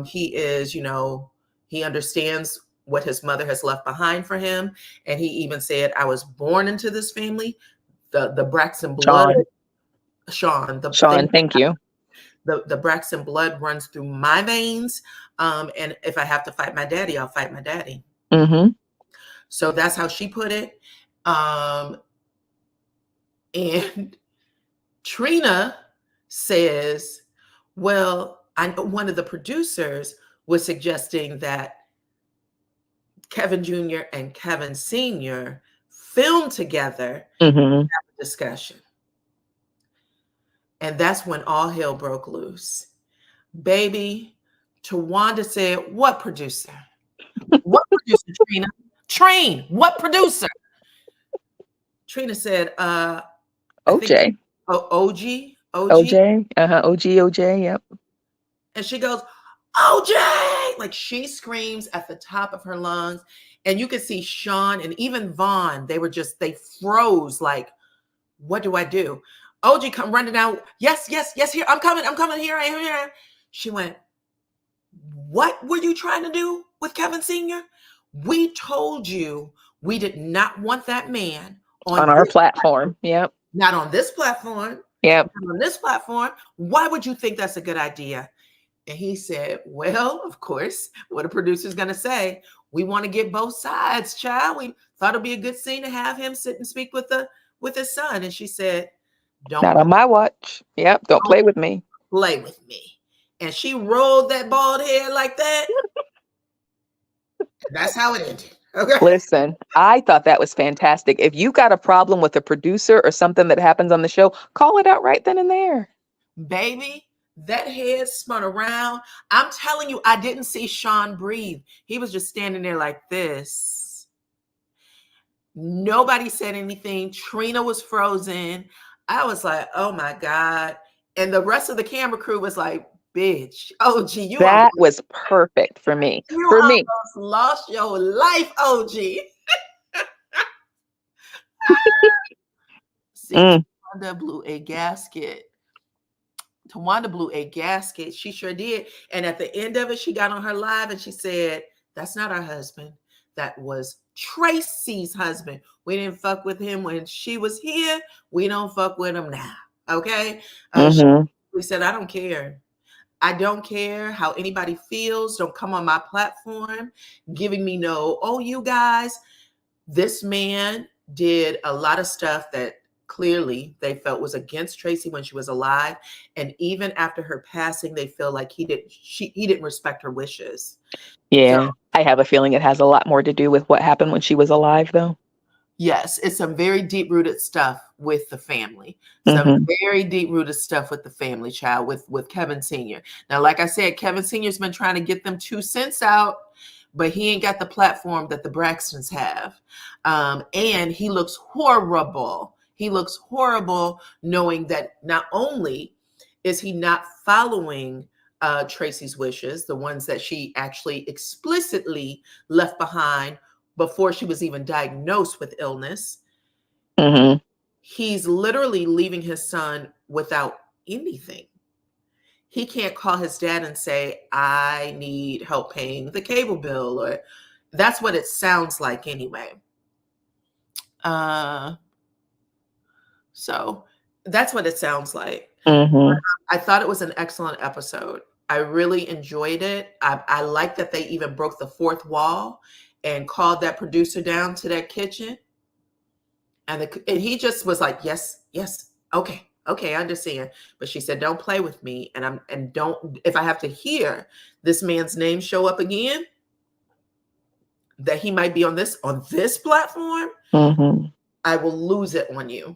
Speaker 1: He is, he understands what his mother has left behind for him. And he even said, I was born into this family. The Braxton blood, Sean,
Speaker 2: thank you.
Speaker 1: The Braxton blood runs through my veins. And if I have to fight my daddy, I'll fight my daddy. So that's how she put it. And Trina says, well, I know one of the producers was suggesting that Kevin Jr. and Kevin Sr. film together and have a discussion. And that's when all hell broke loose. Baby, Towanda said, what producer? What producer, Trina? Train, what producer? Trina said,
Speaker 2: OJ.
Speaker 1: OG.
Speaker 2: OJ. OJ. Yep.
Speaker 1: And she goes, OJ! Like she screams at the top of her lungs. And you could see Sean and even Vaughn, they froze like, what do I do? OG come running out. Yes, here. I'm coming. Here I am. She went, what were you trying to do with Kevin Sr.? We told you we did not want that man on
Speaker 2: our platform. Yep.
Speaker 1: Not on this platform.
Speaker 2: Yep.
Speaker 1: Not on this platform. Why would you think that's a good idea? And he said, well, of course, what a producer's going to say. We want to get both sides, child. We thought it'd be a good scene to have him sit and speak with his son. And she said,
Speaker 2: not on my watch. Yep. Don't play with me.
Speaker 1: Play with me. And she rolled that bald head like that. That's how it ended. Okay.
Speaker 2: Listen, I thought that was fantastic. If you got a problem with a producer or something that happens on the show, call it out right then and there.
Speaker 1: Baby, that head spun around. I'm telling you, I didn't see Sean breathe. He was just standing there like this. Nobody said anything. Trina was frozen. I was like, oh my God. And the rest of the camera crew was like, bitch, OG,
Speaker 2: that was perfect for me.
Speaker 1: You almost lost your life, OG. See, Towanda blew a gasket. She sure did. And at the end of it, she got on her live and she said, that's not our husband. That was Tracy's husband. We didn't fuck with him when she was here. We don't fuck with him now. Okay? We said, I don't care. I don't care how anybody feels. Don't come on my platform giving me you guys. This man did a lot of stuff that clearly they felt was against Tracy when she was alive. And even after her passing, they feel like he didn't respect her wishes.
Speaker 2: Yeah. So, I have a feeling it has a lot more to do with what happened when she was alive, though.
Speaker 1: Yes, it's some very deep-rooted stuff with the family. Some very deep-rooted stuff with the family, child, with Kevin Sr. Now, like I said, Kevin Sr.'s been trying to get them 2 cents out, but he ain't got the platform that the Braxtons have. And he looks horrible. He looks horrible knowing that not only is he not following Tracy's wishes, the ones that she actually explicitly left behind before she was even diagnosed with illness.
Speaker 2: Mm-hmm.
Speaker 1: He's literally leaving his son without anything. He can't call his dad and say, I need help paying the cable bill, or that's what it sounds like anyway. So that's what it sounds like.
Speaker 2: Mm-hmm.
Speaker 1: I thought it was an excellent episode. I really enjoyed it. I like that they even broke the fourth wall and called that producer down to that kitchen. And he just was like, yes, yes, okay, I understand. But she said, don't play with me. And don't, if I have to hear this man's name show up again, that he might be on this platform,
Speaker 2: Mm-hmm.
Speaker 1: I will lose it on you.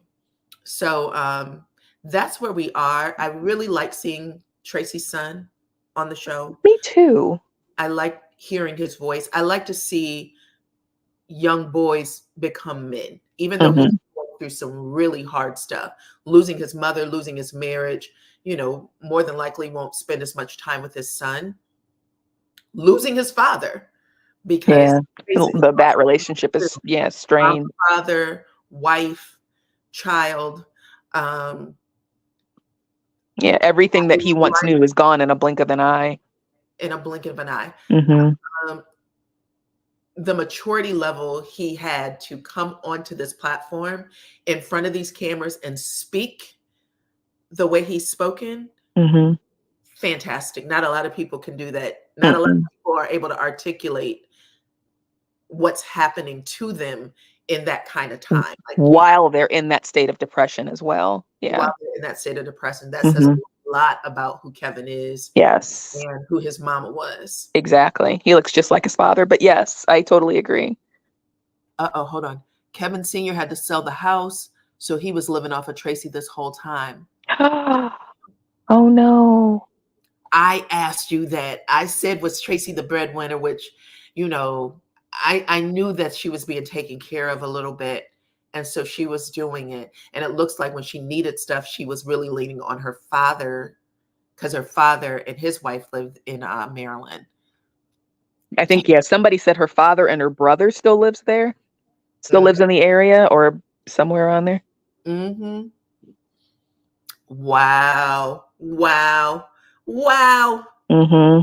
Speaker 1: So that's where we are. I really like seeing Tracy's son on the show.
Speaker 2: Me too.
Speaker 1: I like hearing his voice. I like to see young boys become men, even though he's going through some really hard stuff, losing his mother, losing his marriage, more than likely won't spend as much time with his son, losing his father, because
Speaker 2: that relationship is strained.
Speaker 1: Father, wife, child.
Speaker 2: Everything that he once knew is gone in a blink of an eye.
Speaker 1: In a blink of an eye.
Speaker 2: Mm-hmm.
Speaker 1: The maturity level he had to come onto this platform in front of these cameras and speak the way he's spoken, fantastic. Not a lot of people can do that. Not a lot of people are able to articulate what's happening to them in that kind of time. Like,
Speaker 2: while they're in that state of depression as well. Yeah.
Speaker 1: While they're in that state of depression. That says a lot about who Kevin is.
Speaker 2: Yes.
Speaker 1: And who his mama was.
Speaker 2: Exactly. He looks just like his father, but yes, I totally agree.
Speaker 1: Hold on. Kevin Sr. had to sell the house, so he was living off of Tracy this whole time.
Speaker 2: Oh no.
Speaker 1: I asked you that. I said, was Tracy the breadwinner, which, I knew that she was being taken care of a little bit. And so she was doing it. And it looks like when she needed stuff, she was really leaning on her father, because her father and his wife lived in Maryland.
Speaker 2: I think, somebody said her father and her brother still lives there. Still lives in the area or somewhere around there.
Speaker 1: Mm-hmm. Wow.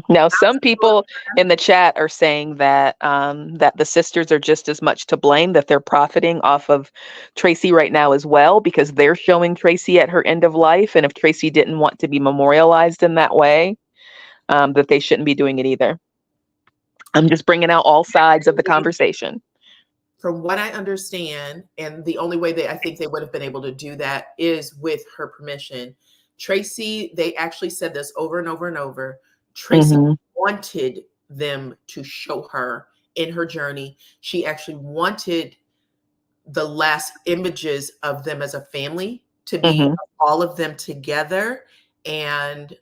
Speaker 2: Now, some people in the chat are saying that that the sisters are just as much to blame, that they're profiting off of Tracy right now as well, because they're showing Tracy at her end of life. And if Tracy didn't want to be memorialized in that way, that they shouldn't be doing it either. I'm just bringing out all sides of the conversation.
Speaker 1: From what I understand, and the only way I think they would have been able to do that is with her permission. Tracy, they actually said this over and over and over. Tracy wanted them to show her in her journey. She actually wanted the last images of them as a family to be all of them together and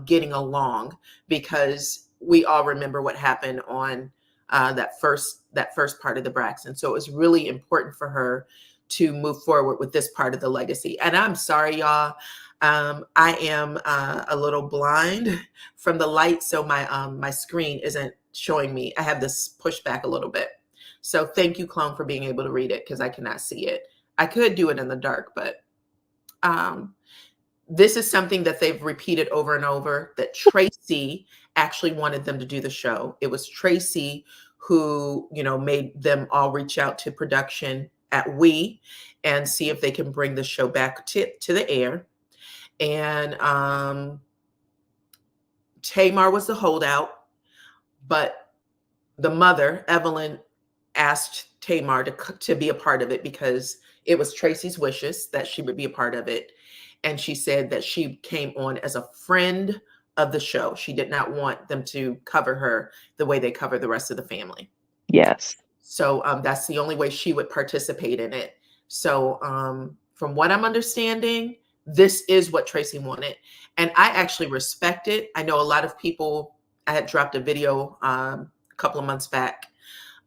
Speaker 1: getting along, because we all remember what happened on that first part of the Braxton. So it was really important for her to move forward with this part of the legacy. And I'm sorry, y'all. I am a little blind from the light, so my screen isn't showing me. I have this pushed back a little bit. So thank you, Clone, for being able to read it, because I cannot see it. I could do it in the dark, but this is something that they've repeated over and over, that Tracy actually wanted them to do the show. It was Tracy who, made them all reach out to production at We and see if they can bring the show back to the air. And Tamar was the holdout, but the mother, Evelyn, asked Tamar to be a part of it because it was Tracy's wishes that she would be a part of it. And she said that she came on as a friend of the show. She did not want them to cover her the way they cover the rest of the family.
Speaker 2: Yes.
Speaker 1: So that's the only way she would participate in it. So from what I'm understanding, this is what Tracy wanted. And I actually respect it. I know a lot of people, I had dropped a video a couple of months back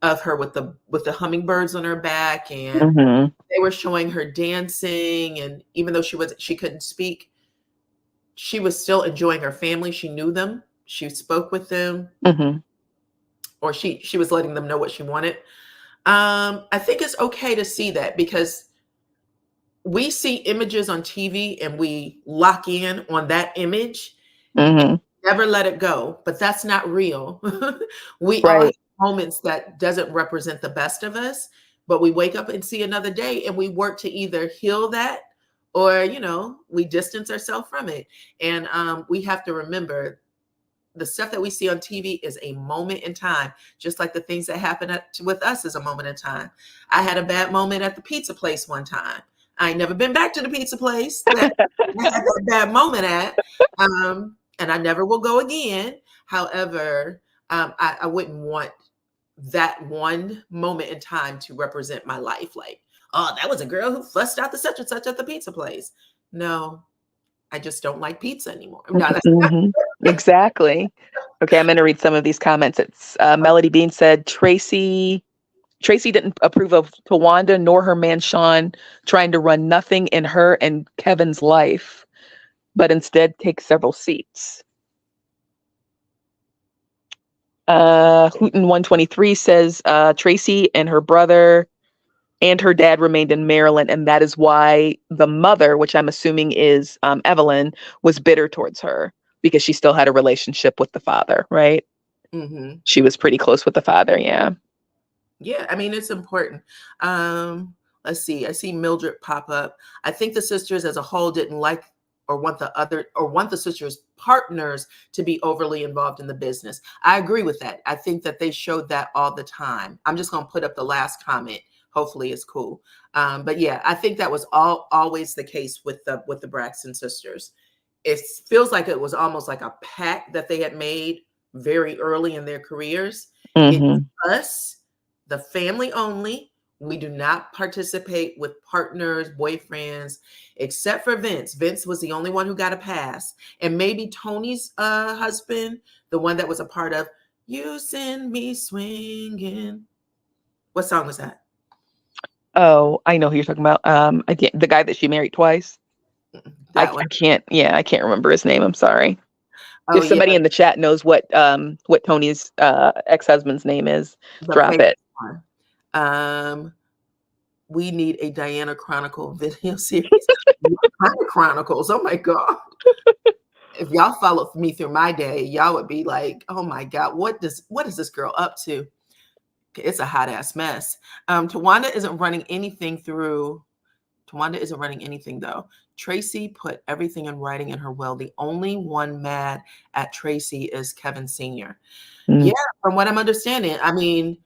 Speaker 1: of her with the hummingbirds on her back, and
Speaker 2: Mm-hmm.
Speaker 1: they were showing her dancing, and even though she couldn't speak, she was still enjoying her family. She knew them. She spoke with them,
Speaker 2: Mm-hmm.
Speaker 1: or she was letting them know what she wanted. I think it's okay to see that, because we see images on TV and we lock in on that image and
Speaker 2: Mm-hmm.
Speaker 1: never let it go. But that's not real. We all have
Speaker 2: Right.
Speaker 1: moments that doesn't represent the best of us, but we wake up and see another day, and we work to either heal that, or we distance ourselves from it. And we have to remember, the stuff that we see on TV is a moment in time, just like the things that happen with us is a moment in time. I had a bad moment at the pizza place one time. I ain't never been back to the pizza place that I had that bad moment at, and I never will go again. However, I wouldn't want that one moment in time to represent my life. Like, oh, that was a girl who fussed out the such and such at the pizza place. No, I just don't like pizza anymore. No, that's not.
Speaker 2: Mm-hmm. Exactly. Okay, I'm going to read some of these comments. It's Melody Bean said, Tracy didn't approve of Tawanda nor her man Sean trying to run nothing in her and Kevin's life, but instead take several seats. Hooten 123 says Tracy and her brother and her dad remained in Maryland, and that is why the mother, which I'm assuming is Evelyn, was bitter towards her, because she still had a relationship with the father, right?
Speaker 1: Mm-hmm.
Speaker 2: She was pretty close with the father, yeah.
Speaker 1: Yeah, I mean, it's important. Let's see. I see Mildred pop up. I think the sisters as a whole didn't like or want the sisters' partners to be overly involved in the business. I agree with that. I think that they showed that all the time. I'm just going to put up the last comment. Hopefully it's cool. But yeah, I think that was always the case with the Braxton sisters. It feels like it was almost like a pact that they had made very early in their careers. It's
Speaker 2: Mm-hmm.
Speaker 1: us, the family only. We do not participate with partners, boyfriends, except for Vince. Vince was the only one who got a pass. And maybe Toni's husband, the one that was a part of You Send Me Swinging. What song was that?
Speaker 2: Oh, I know who you're talking about. I can't, the guy that she married twice. I
Speaker 1: That one.
Speaker 2: can't. Yeah, I can't remember his name. I'm sorry.
Speaker 1: Oh,
Speaker 2: If
Speaker 1: yeah.
Speaker 2: somebody in the chat knows what Tony's ex-husband's name is,
Speaker 1: The
Speaker 2: drop
Speaker 1: famous
Speaker 2: it.
Speaker 1: one. We need a Dyana Chronicle video series. Dyana Chronicles. Oh my God. If y'all followed me through my day, y'all would be like, oh my God, what is this girl up to? It's a hot ass mess. Tawanda isn't running anything though. Tracy put everything in writing in her will. The only one mad at Tracy is Kevin Sr.
Speaker 2: Mm.
Speaker 1: Yeah, from what I'm understanding. I mean,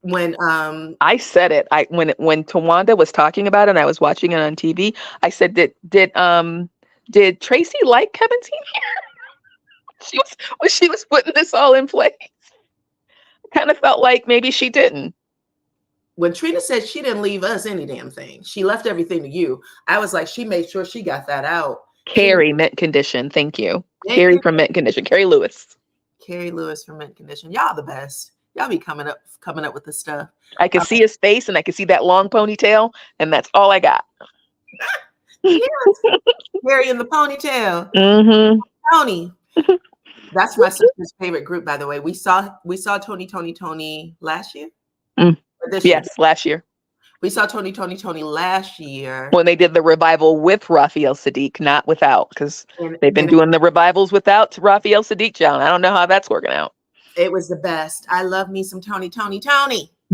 Speaker 1: when
Speaker 2: I said it. When Tawanda was talking about it and I was watching it on TV, I said, did Tracy like Kevin Sr.? She was putting this all in place. Kind of felt like maybe she didn't.
Speaker 1: when Trina said she didn't leave us any damn thing, she left everything to you. I was like, she made sure she got that out.
Speaker 2: Carrie Mint Condition. Thank you.
Speaker 1: Thank
Speaker 2: Carrie
Speaker 1: you.
Speaker 2: from Mint Condition. Carrie Lewis.
Speaker 1: Carrie Lewis from Mint Condition. Y'all the best. Y'all be coming up with the stuff.
Speaker 2: I could see his face and I could see that long ponytail, and that's all I got.
Speaker 1: Yes. Carrie in the ponytail.
Speaker 2: Mm-hmm.
Speaker 1: Toni. That's my sister's favorite group, by the way. We saw Toni last year.
Speaker 2: Mm.
Speaker 1: This
Speaker 2: Yes,
Speaker 1: year.
Speaker 2: last year.
Speaker 1: We saw Toni last year.
Speaker 2: When they did the revival with Raphael Sadiq, not without, because they've been doing the revivals without Raphael Sadiq, John. I don't know how that's working out.
Speaker 1: It was the best. I love me some Toni.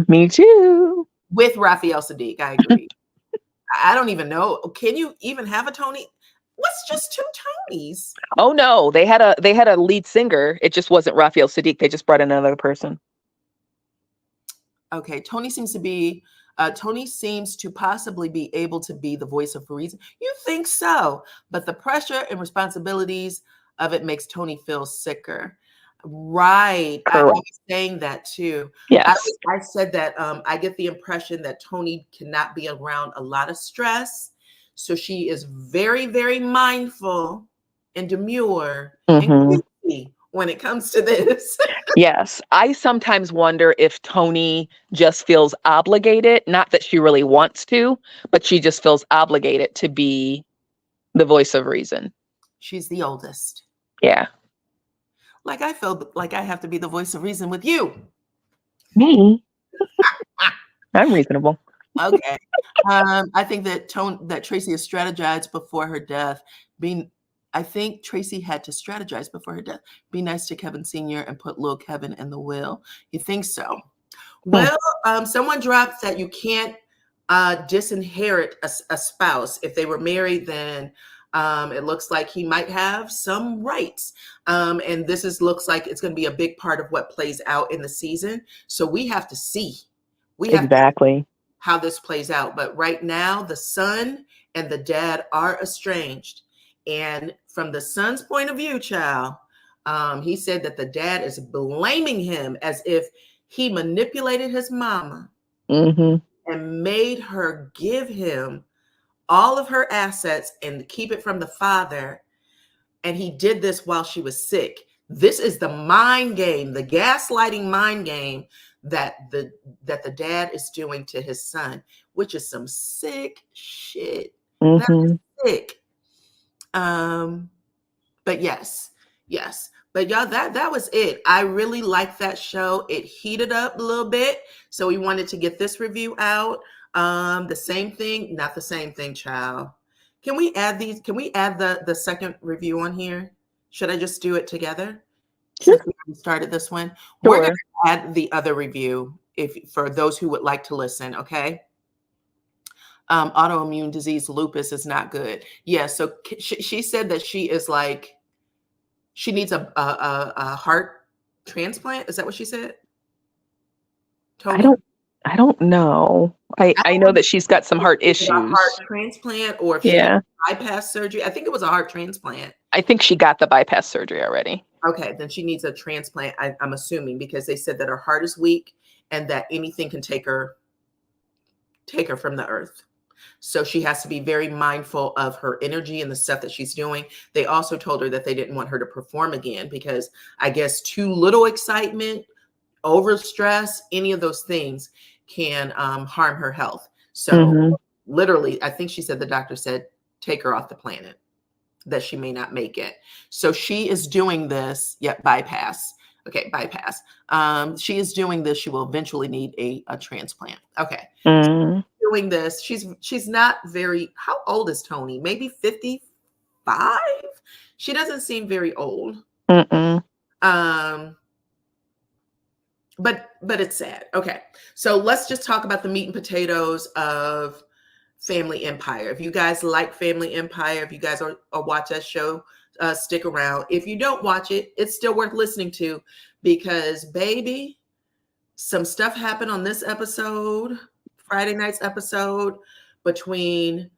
Speaker 2: Me too.
Speaker 1: With Raphael Sadiq, I agree. I don't even know. Can you even have a Toni? What's just two Tonis?
Speaker 2: Oh no, they had a lead singer. It just wasn't Raphael Sadiq. They just brought in another person.
Speaker 1: Okay, Toni seems to possibly be able to be the voice of reason. You think so, but the pressure and responsibilities of it makes Toni feel sicker. Right. I was saying that too.
Speaker 2: Yes.
Speaker 1: I said that I get the impression that Toni cannot be around a lot of stress. So she is very, very mindful and demure and creepy when it comes to this.
Speaker 2: Yes. I sometimes wonder if Toni just feels obligated, not that she really wants to, but she just feels obligated to be the voice of reason.
Speaker 1: She's the oldest.
Speaker 2: Yeah.
Speaker 1: Like I feel like I have to be the voice of reason with you.
Speaker 2: Me? I'm reasonable.
Speaker 1: Okay. I think that Tracy has strategized before her death. I think Tracy had to strategize before her death. Be nice to Kevin Sr. and put little Kevin in the will. You think so? Well, someone dropped that you can't disinherit a spouse. If they were married, then it looks like he might have some rights. And this looks like it's going to be a big part of what plays out in the season. So we have to see.
Speaker 2: Exactly.
Speaker 1: How this plays out. But right now, the son and the dad are estranged. And from the son's point of view, child, he said that the dad is blaming him as if he manipulated his mama and made her give him all of her assets and keep it from the father. And he did this while she was sick. This is the mind game, the gaslighting mind game that the dad is doing to his son, which is some sick shit. That is sick. But yes. But y'all, that was it. I really liked that show. It heated up a little bit. So we wanted to get this review out. The same thing, not the same thing, child. Can we add the second review on here? Should I just do it together? Since we started this one.
Speaker 2: Sure.
Speaker 1: We're going to add the other review for those who would like to listen, okay? Autoimmune disease, lupus is not good. Yeah, so she said that she is like, she needs a heart transplant. Is that what she said? Toni?
Speaker 2: I don't know. I know that she's got some heart issues.
Speaker 1: A heart transplant, or if she had bypass surgery. I think it was a heart transplant.
Speaker 2: I think she got the bypass surgery already.
Speaker 1: Okay, then she needs a transplant, I'm assuming, because they said that her heart is weak and that anything can take her from the earth. So she has to be very mindful of her energy and the stuff that she's doing. They also told her that they didn't want her to perform again because I guess too little excitement, over stress, any of those things can harm her health. So literally, I think she said, the doctor said, take her off the planet, that she may not make it. So she is doing this. Bypass. Okay, bypass. She is doing this. She will eventually need a transplant. Okay. Doing this. She's not very, how old is Toni? Maybe 55? She doesn't seem very old. But it's sad. Okay. So let's just talk about the meat and potatoes of Family Empire. If you guys like Family Empire, if you guys are watch that show, stick around. If you don't watch it, it's still worth listening to because, baby, some stuff happened on this episode, Friday night's episode, between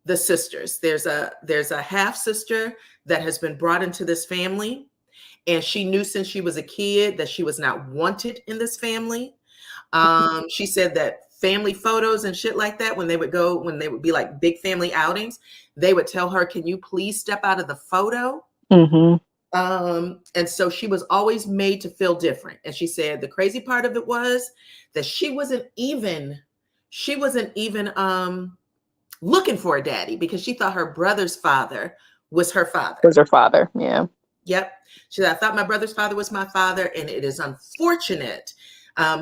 Speaker 1: the sisters. There's a half sister that has been brought into this family, and she knew since she was a kid that she was not wanted in this family. She said that family photos and shit like that, when they would be like big family outings, they would tell her, can you please step out of the photo? And so she was always made to feel different. And she said the crazy part of it was that she wasn't even looking for a daddy because she thought her brother's father was her father.
Speaker 2: Was her father, yeah.
Speaker 1: Yep. She said, I thought my brother's father was my father, and it is unfortunate.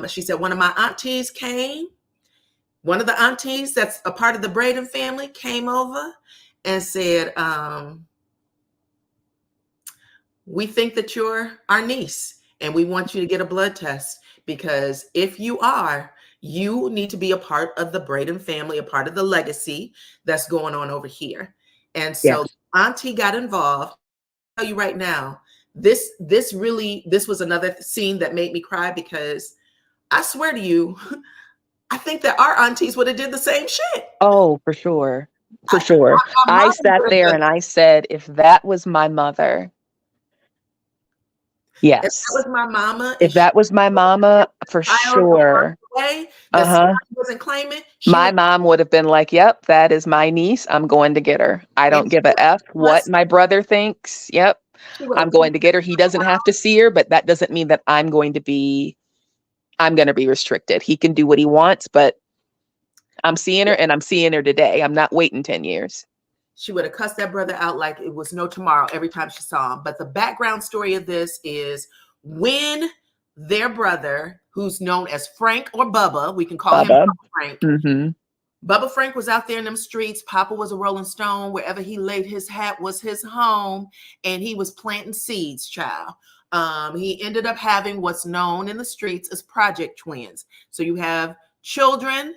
Speaker 1: She said, one of my aunties came. One of the aunties that's a part of the Braden family came over and said, we think that you're our niece, and we want you to get a blood test, because if you are, you need to be a part of the Braden family, a part of the legacy that's going on over here. And so auntie got involved. I'll tell you right now, this was another scene that made me cry, because I swear to you, I think that our aunties would have did the same shit.
Speaker 2: Oh, for sure. For sure. I sat there and I said, if that was my mother, yes.
Speaker 1: If that was my mama.
Speaker 2: If that was my mama, for sure.
Speaker 1: Wasn't claiming.
Speaker 2: My mom would have been like, yep, that is my niece. I'm going to get her. I don't give a F what my brother thinks. Yep.
Speaker 1: She would
Speaker 2: I'm
Speaker 1: have
Speaker 2: going to get her. He doesn't have to see her, but that doesn't mean that I'm going to be restricted. He can do what he wants, but I'm seeing her and I'm seeing her today. I'm not waiting 10 years.
Speaker 1: She would have cussed that brother out like it was no tomorrow every time she saw him. But the background story of this is when their brother, who's known as Frank or Bubba, we can call him
Speaker 2: Bubba.
Speaker 1: Frank.
Speaker 2: Mm-hmm.
Speaker 1: Bubba Frank was out there in them streets. Papa was a Rolling Stone. Wherever he laid his hat was his home. And he was planting seeds, child. He ended up having what's known in the streets as project twins. So you have children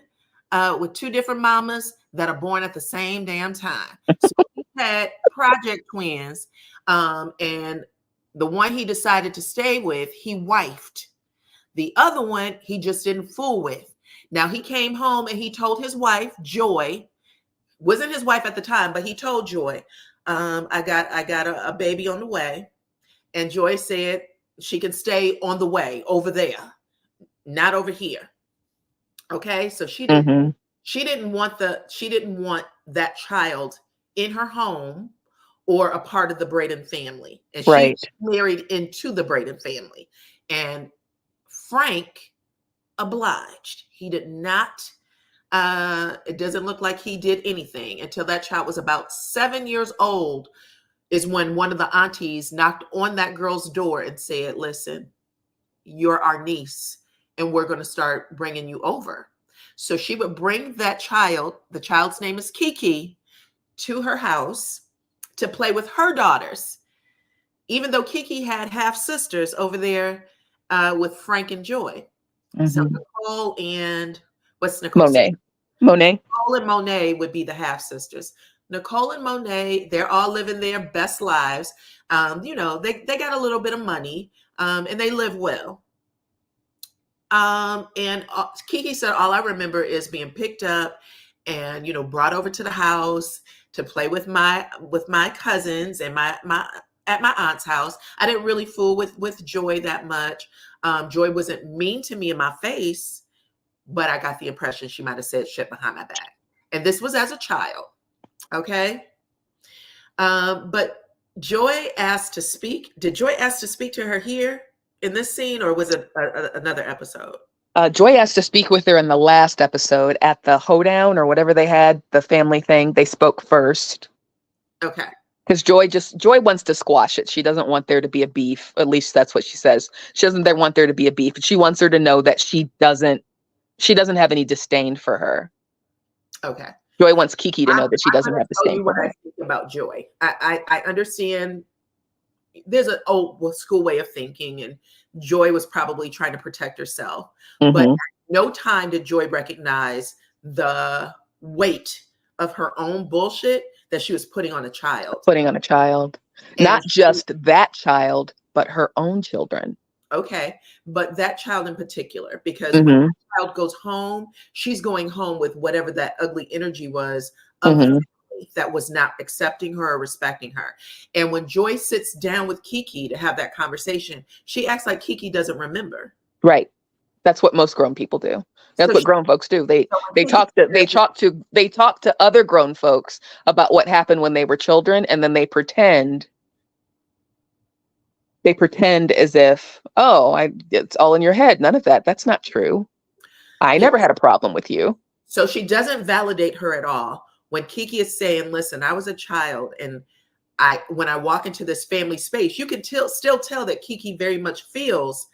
Speaker 1: with two different mamas that are born at the same damn time. So he had project twins. And the one he decided to stay with, he wifed. The other one, he just didn't fool with. Now he came home and he told his wife, Joy, wasn't his wife at the time, but he told Joy, I got a baby on the way. And Joy said she can stay on the way over there, not over here. Okay. So she didn't want that child in her home or a part of the Braden family. And she married into the Braden family. And Frank obliged. He did not, it doesn't look like he did anything until that child was about 7 years old, is when one of the aunties knocked on that girl's door and said, listen, you're our niece and we're going to start bringing you over. So she would bring that child, the child's name is Kiki, to her house to play with her daughters, even though Kiki had half sisters over there with Frank and Joy. Mm-hmm. So Nicole and what's Nicole?
Speaker 2: Monet.
Speaker 1: Nicole and Monet would be the half sisters. Nicole and Monet, they're all living their best lives. You know, they got a little bit of money and they live well. And Kiki said, all I remember is being picked up and, you know, brought over to the house to play with my cousins and my at my aunt's house. I didn't really fool with Joy that much. Joy wasn't mean to me in my face, but I got the impression she might have said shit behind my back. And this was as a child. Okay. But Joy asked to speak. Did Joy ask to speak to her here in this scene, or was it another episode?
Speaker 2: Joy asked to speak with her in the last episode at the hoedown or whatever they had, the family thing. They spoke first. Okay. Because Joy wants to squash it. She doesn't want there to be a beef. At least that's what she says. She doesn't want there to be a beef. She wants her to know that she doesn't have any disdain for her. Okay. Joy wants Kiki to know that she doesn't have disdain for her.
Speaker 1: I think about Joy. I understand there's an old school way of thinking, and Joy was probably trying to protect herself. Mm-hmm. But at no time did Joy recognize the weight of her own bullshit that she was putting on a child.
Speaker 2: Not just that child, but her own children.
Speaker 1: Okay. But that child in particular, because when that child goes home, she's going home with whatever that ugly energy was of the family that was not accepting her or respecting her. And when Joy sits down with Kiki to have that conversation, she acts like Kiki doesn't remember.
Speaker 2: Right. That's what most grown people do. That's what grown folks do. They talk to other grown folks about what happened when they were children, and then they pretend as if, it's all in your head. None of that. That's not true. I never had a problem with you.
Speaker 1: So she doesn't validate her at all. When Kiki is saying, listen, I was a child, and when I walk into this family space, you can still tell that Kiki very much feels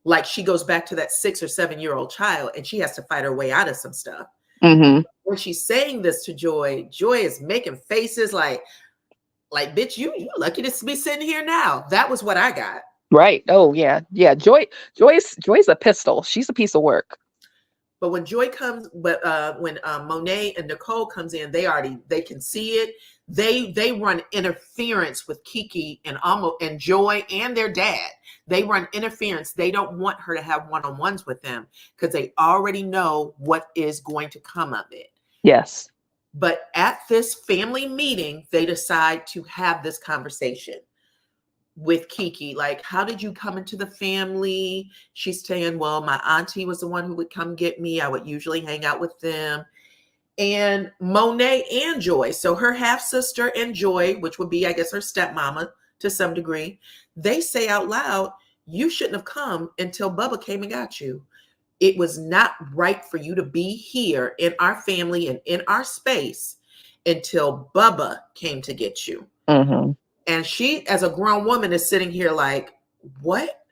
Speaker 1: like she goes back to that 6 or 7 year old child, and she has to fight her way out of some stuff. Mm-hmm. When she's saying this to Joy, Joy is making faces like, bitch, you lucky to be sitting here now. That was what I got.
Speaker 2: Right. Oh yeah. Yeah. Joy's a pistol. She's a piece of work.
Speaker 1: But when Joy comes, when Monet and Nicole comes in, they can see it. They run interference with Kiki and Joy and their dad. They run interference. They don't want her to have one-on-ones with them because they already know what is going to come of it.
Speaker 2: Yes.
Speaker 1: But at this family meeting, they decide to have this conversation with Kiki. Like, how did you come into the family? She's saying, well, my auntie was the one who would come get me. I would usually hang out with them. And Monet and Joy, so her half sister and Joy, which would be, I guess, her stepmama, to some degree. They say out loud, you shouldn't have come until Bubba came and got you. It was not right for you to be here in our family and in our space until Bubba came to get you.
Speaker 2: Mm-hmm.
Speaker 1: And she, as a grown woman, is sitting here like, what?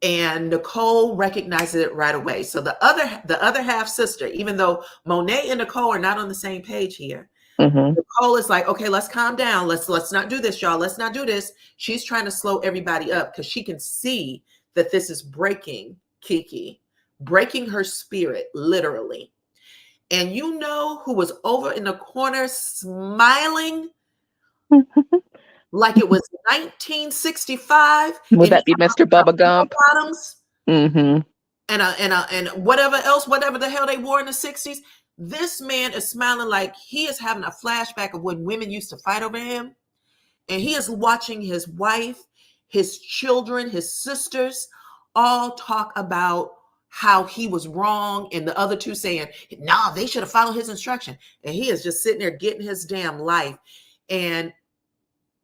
Speaker 1: And Nicole recognizes it right away. So the other half sister, even though Monet and Nicole are not on the same page here,
Speaker 2: Mm-hmm.
Speaker 1: Nicole is like, okay, let's calm down. Let's not do this, y'all. Let's not do this. She's trying to slow everybody up because she can see that this is breaking Kiki, breaking her spirit, literally. And you know who was over in the corner smiling like it was 1965?
Speaker 2: Would that be Mr. Bubba Gump?
Speaker 1: Bottoms
Speaker 2: Mm-hmm.
Speaker 1: and whatever else, whatever the hell they wore in the 60s. This man is smiling like he is having a flashback of when women used to fight over him. And he is watching his wife, his children, his sisters all talk about how he was wrong. And the other two saying, nah, they should have followed his instruction. And he is just sitting there getting his damn life. And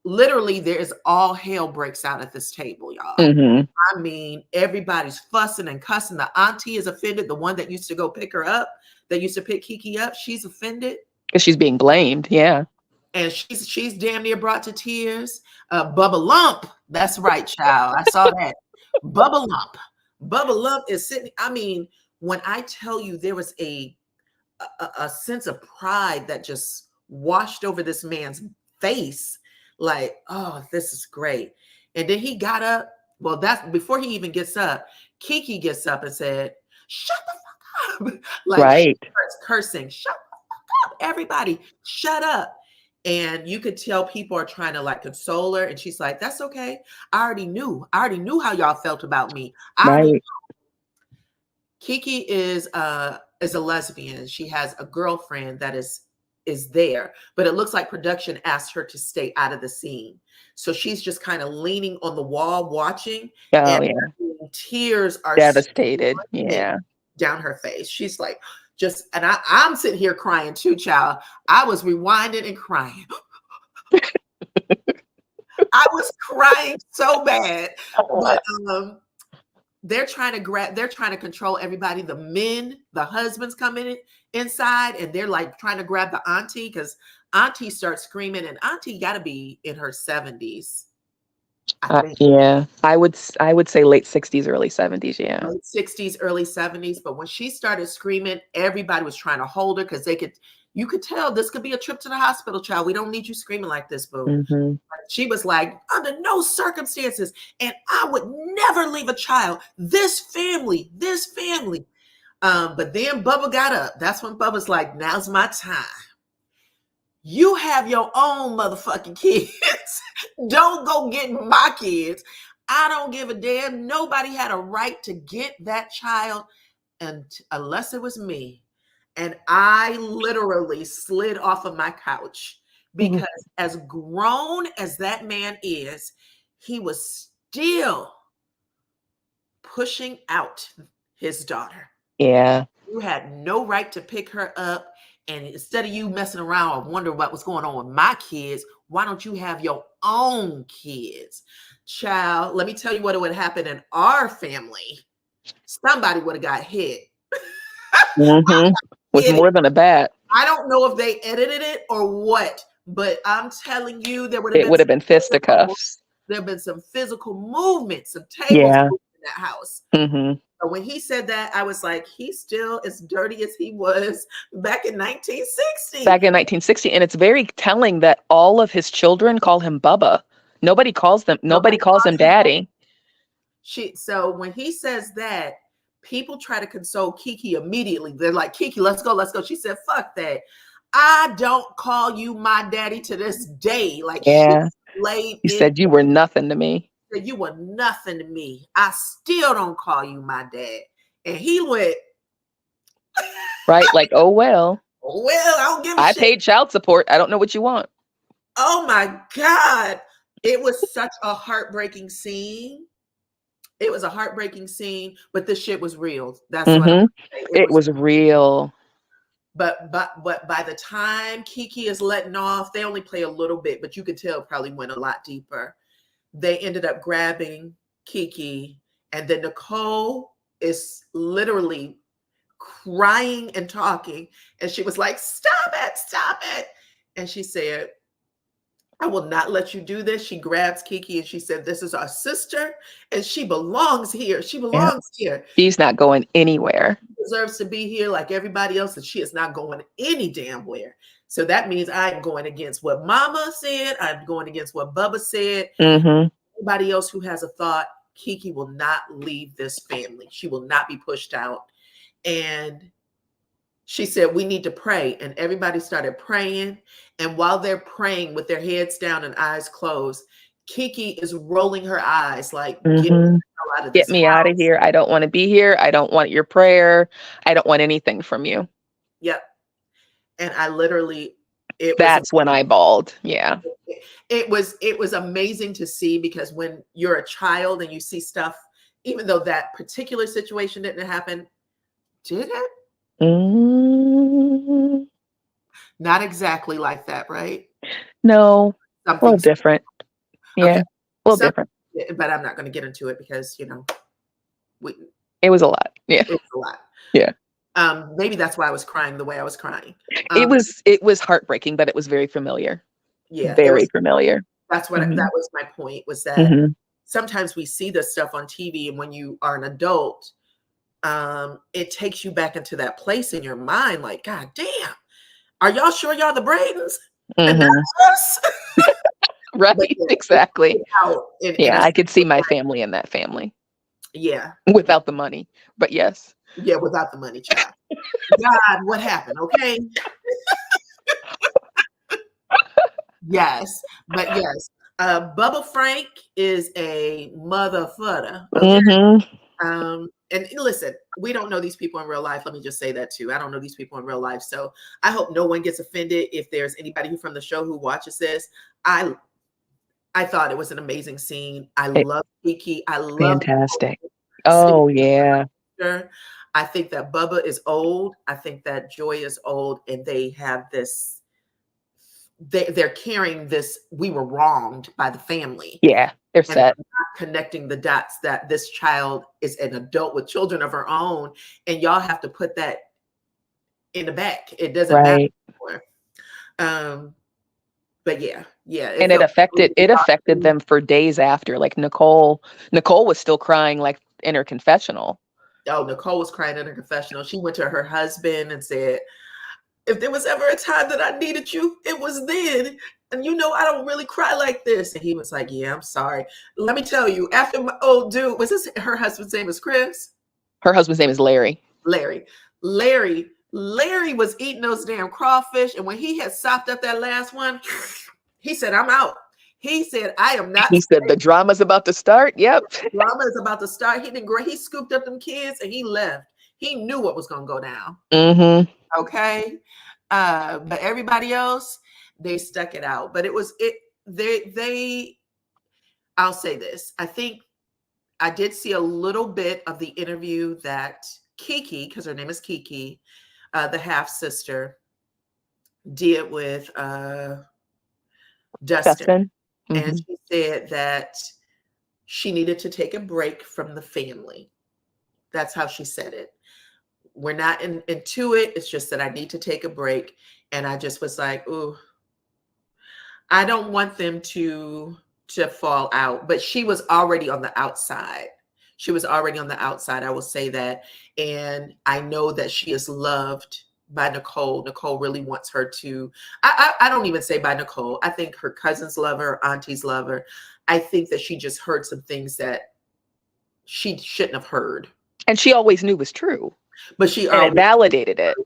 Speaker 1: literally there's all hell breaks out at this table, y'all.
Speaker 2: Mm-hmm.
Speaker 1: I mean, everybody's fussing and cussing. The auntie is offended. The one that used to go pick her up, that used to pick Kiki up, she's offended.
Speaker 2: Because she's being blamed. Yeah.
Speaker 1: And she's damn near brought to tears. Bubba Lump, that's right, child. I saw that. Bubba Lump is sitting. I mean, when I tell you there was a sense of pride that just washed over this man's face, like, oh, this is great. And then he got up. Well, that's before he even gets up. Kiki gets up and said, "Shut the fuck up!" Like,
Speaker 2: right.
Speaker 1: She starts cursing. Shut the fuck up, everybody! Shut up! And you could tell people are trying to like console her, and she's like, "That's okay. I already knew how y'all felt about me.
Speaker 2: Right.
Speaker 1: Kiki is a lesbian. She has a girlfriend that is there, but it looks like production asked her to stay out of the scene. So she's just kind of leaning on the wall watching.
Speaker 2: Oh,
Speaker 1: and
Speaker 2: yeah.
Speaker 1: Tears are
Speaker 2: devastated. Yeah.
Speaker 1: Down her face. She's like, and I'm sitting here crying too, child. I was rewinding and crying. I was crying so bad. But they're trying to control everybody. The men, the husbands come inside, and they're like trying to grab the auntie because auntie starts screaming, and auntie got to be in her 70s. I think.
Speaker 2: Yeah, I would say late 60s, early 70s. Yeah,
Speaker 1: late 60s, early 70s. But when she started screaming, everybody was trying to hold her because you could tell this could be a trip to the hospital, child. We don't need you screaming like this, boo.
Speaker 2: Mm-hmm.
Speaker 1: She was like, under no circumstances, and I would never leave a child. This family. But then Bubba got up. That's when Bubba's like, now's my time. You have your own motherfucking kids. Don't go get my kids. I don't give a damn. Nobody had a right to get that child unless it was me. And I literally slid off of my couch because as grown as that man is, he was still pushing out his daughter.
Speaker 2: Yeah.
Speaker 1: You had no right to pick her up. And instead of you messing around or wondering what was going on with my kids, why don't you have your own kids? Child, let me tell you what would happen in our family. Somebody would have got hit.
Speaker 2: Mm-hmm. With more than a bat.
Speaker 1: I don't know if they edited it or what, but I'm telling you, it
Speaker 2: would have been fisticuffs.
Speaker 1: There have been some physical movements, some tables in that house.
Speaker 2: Mm-hmm.
Speaker 1: But when he said that, I was like, he's still as dirty as he was back in 1960.
Speaker 2: And it's very telling that all of his children call him Bubba. Nobody calls him daddy.
Speaker 1: So when he says that, people try to console Kiki immediately. They're like, Kiki, let's go. She said, fuck that. I don't call you my daddy to this day. Like,
Speaker 2: yeah. You said you were nothing to me.
Speaker 1: You were nothing to me. I still don't call you my dad. And he went
Speaker 2: right, like, oh well.
Speaker 1: I don't give a shit.
Speaker 2: I paid child support. I don't know what you want.
Speaker 1: Oh my God. It was such a heartbreaking scene. It was a heartbreaking scene, but this shit was real. That's what I'm saying.
Speaker 2: It was real.
Speaker 1: But by the time Kiki is letting off, they only play a little bit, but you could tell it probably went a lot deeper. they ended up grabbing Kiki, and then Nicole is literally crying and talking, and she was like, stop it. And she said, I will not let you do this. She grabs Kiki and she said, this is our sister and she belongs here. She
Speaker 2: Yeah.
Speaker 1: belongs here.
Speaker 2: She's not going anywhere.
Speaker 1: She deserves to be here like everybody else, and she is not going any damn where. So that means I'm going against what Mama said. I'm going against what Bubba said. Anybody else who has a thought, Kiki will not leave this family. She will not be pushed out. And she said, we need to pray. And everybody started praying. And while they're praying with their heads down and eyes closed, Kiki is rolling her eyes like, get me out of this
Speaker 2: Get me
Speaker 1: house.
Speaker 2: out of here. I don't want to be here. I don't want your prayer. I don't want anything from you.
Speaker 1: Yep. And I literally,
Speaker 2: that's when I bawled. Yeah.
Speaker 1: It was amazing to see, because when you're a child and you see stuff, even though that particular situation didn't happen, did it? Not exactly like that, right?
Speaker 2: No, a little different. Yeah,
Speaker 1: okay.
Speaker 2: A little different.
Speaker 1: But I'm not going to get into it because, it
Speaker 2: was a lot. Yeah.
Speaker 1: It was a lot.
Speaker 2: Yeah.
Speaker 1: Maybe that's why I was crying the way I was crying.
Speaker 2: It was heartbreaking, but it was very familiar.
Speaker 1: Yeah.
Speaker 2: Very familiar.
Speaker 1: That's what that was my point, was that sometimes we see this stuff on TV, and when you are an adult, it takes you back into that place in your mind, like, God damn, are y'all sure y'all the Braxtons? And not us?
Speaker 2: Right, exactly. I could see my family in that family.
Speaker 1: Yeah.
Speaker 2: Without the money, but yes.
Speaker 1: Yeah, without the money, child. God, what happened? Okay. Yes, but yes. Bubba Frank is a motherfucker. Okay. And listen, we don't know these people in real life. Let me just say that too. I don't know these people in real life. So I hope no one gets offended if there's anybody from the show who watches this. I thought it was an amazing scene. I love Kiki. I love
Speaker 2: fantastic. Oh yeah.
Speaker 1: I think that Bubba is old. I think that Joy is old, and they have this. They're carrying this. We were wronged by the family.
Speaker 2: Yeah, they're set.
Speaker 1: Not connecting the dots that this child is an adult with children of her own, and y'all have to put that in the back. It doesn't matter anymore. But yeah.
Speaker 2: And it affected them for days after. Like Nicole was still crying, like in her confessional.
Speaker 1: Oh, Nicole was crying in her confessional. She went to her husband and said, if there was ever a time that I needed you, it was then. And I don't really cry like this. And he was like, yeah, I'm sorry. Let me tell you, after my old dude, her husband's name is Chris?
Speaker 2: Her husband's name is Larry.
Speaker 1: Larry was eating those damn crawfish. And when he had sopped up that last one, he said, I'm out. He said, I am not.
Speaker 2: He said, the drama's about to start. Yep.
Speaker 1: Drama is about to start. He scooped up them kids and he left. He knew what was going to go down. Okay. But everybody else, they stuck it out. But I'll say this. I think I did see a little bit of the interview that Kiki, because her name is Kiki, the half sister, did with Dustin. And she said that she needed to take a break from the family. That's how she said it. We're not into it. It's just that I need to take a break. And I just was like, ooh, I don't want them to fall out. But she was already on the outside. I will say that. And I know that she is loved by Nicole. Nicole really wants her to, I don't even say by Nicole. I think her cousins love her, aunties love her. I think that she just heard some things that she shouldn't have heard. And she always knew was true. But she validated it.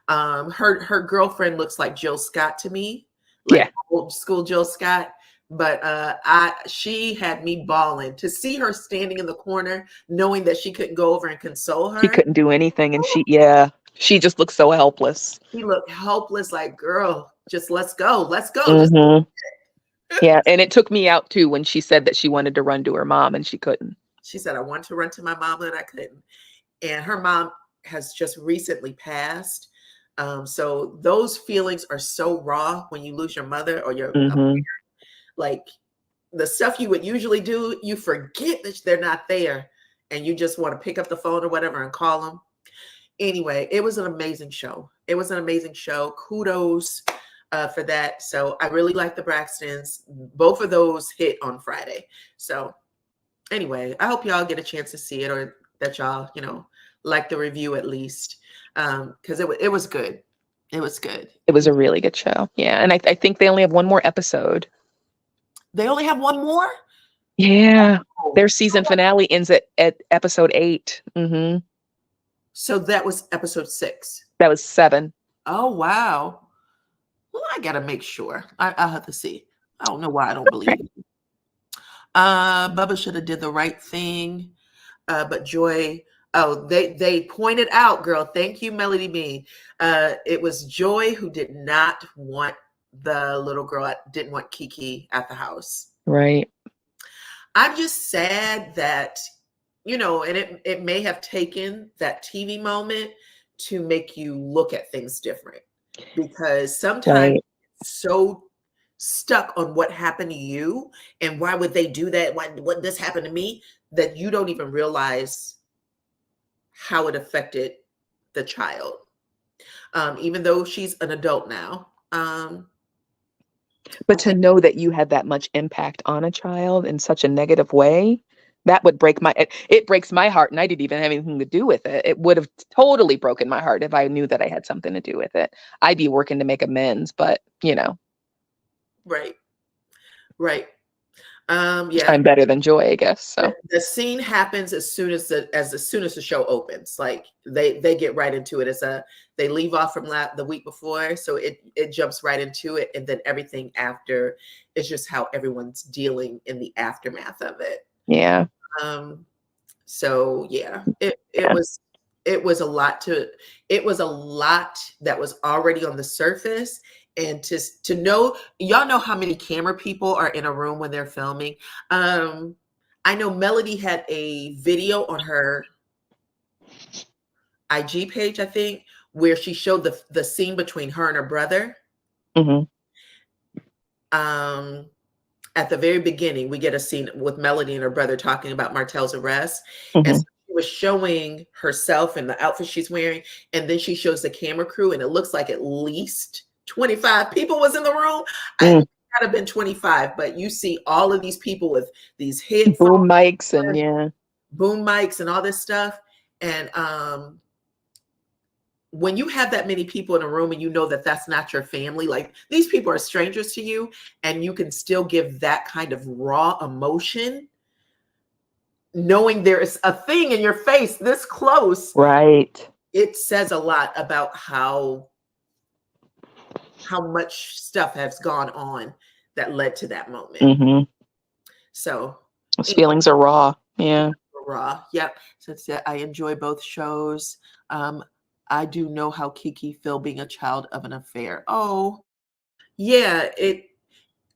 Speaker 1: Her girlfriend looks like Jill Scott to me. Like old school Jill Scott. But she had me bawling to see her standing in the corner, knowing that she couldn't go over and console her. She couldn't do anything. And she just looked so helpless. She looked helpless, like, girl, just let's go. Let's go. Yeah. And it took me out too when she said that she wanted to run to her mom and she couldn't. She said, I wanted to run to my mom and I couldn't. And her mom has just recently passed. So those feelings are so raw when you lose your mother or your like the stuff you would usually do, you forget that they're not there, and you just want to pick up the phone or whatever and call them. Anyway, it was an amazing show. It was an amazing show. Kudos for that. So I really like the Braxtons. Both of those hit on Friday. So anyway, I hope y'all get a chance to see it, or that y'all, like the review at least, because it was good. It was good.
Speaker 2: It was a really good show. Yeah. And I think they only have one more episode.
Speaker 1: They only have one more?
Speaker 2: Yeah. Their season finale ends at episode 8. Mm-hmm.
Speaker 1: So that was episode 6.
Speaker 2: That was 7.
Speaker 1: Oh, wow. Well, I got to make sure. I'll have to see. I don't know why I don't believe it. Bubba should have did the right thing. But Joy, they pointed out, girl. Thank you, Melody Bean. It was Joy who did not want the little girl, didn't want Kiki at the house.
Speaker 2: Right.
Speaker 1: I'm just sad that, and it may have taken that TV moment to make you look at things different, because sometimes it's so stuck on what happened to you and why would they do that? What this happened to me, that you don't even realize how it affected the child. Even though she's an adult now.
Speaker 2: But to know that you had that much impact on a child in such a negative way, that would it breaks my heart. And I didn't even have anything to do with it. It would have totally broken my heart if I knew that I had something to do with it. I'd be working to make amends, but
Speaker 1: Right. Yeah.
Speaker 2: I'm better than Joy, I guess. So
Speaker 1: the scene happens as soon as the show opens. Like they get right into it. They leave off from the week before, so it jumps right into it, and then everything after is just how everyone's dealing in the aftermath of it.
Speaker 2: Yeah.
Speaker 1: So yeah, it was a lot that was already on the surface. And to know, y'all know how many camera people are in a room when they're filming. I know Melody had a video on her IG page, I think, where she showed the scene between her and her brother.
Speaker 2: Mm-hmm.
Speaker 1: At the very beginning, we get a scene with Melody and her brother talking about Martel's arrest.
Speaker 2: Mm-hmm. And
Speaker 1: so she was showing herself and the outfit she's wearing. And then she shows the camera crew, and it looks like at least 25 people was in the room. I might have been 25, but you see all of these people with these headphones,
Speaker 2: boom mics and
Speaker 1: all this stuff. And when you have that many people in a room and you know that that's not your family, like these people are strangers to you, and you can still give that kind of raw emotion, knowing there is a thing in your face this close.
Speaker 2: Right.
Speaker 1: It says a lot about how much stuff has gone on that led to that moment.
Speaker 2: Mm-hmm.
Speaker 1: So
Speaker 2: those feelings are raw. Yeah.
Speaker 1: Raw. Yep. So I enjoy both shows. I do know how Kiki feel being a child of an affair. Oh, yeah.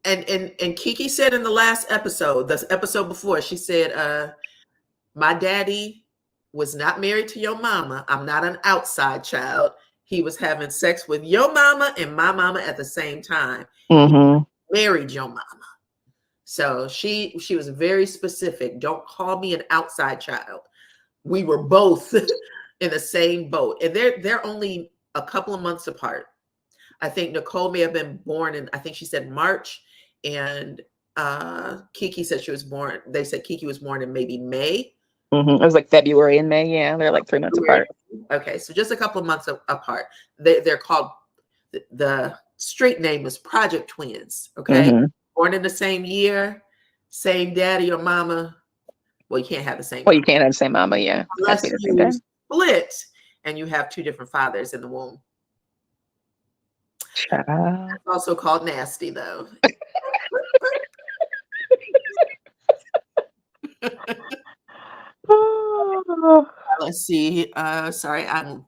Speaker 1: And Kiki said in the last episode, the episode before, she said, my daddy was not married to your mama. I'm not an outside child. He was having sex with your mama and my mama at the same time.
Speaker 2: Mm-hmm.
Speaker 1: He married your mama. So she was very specific. Don't call me an outside child. We were both in the same boat. And they're only a couple of months apart. I think Nicole may have been born in, I think she said March. And Kiki said they said Kiki was born in maybe May.
Speaker 2: Mm-hmm. It was like February and May. Yeah, they're like 3 months apart.
Speaker 1: Okay, so just a couple of months apart. They're called, the street name is Project Twins. Okay, born in the same year, same daddy or mama. Well, you can't have the same.
Speaker 2: Well, you can't have the same mama. Yeah,
Speaker 1: unless you split and you have 2 different fathers in the womb. That's also called nasty, though. Let's see. Sorry, I'm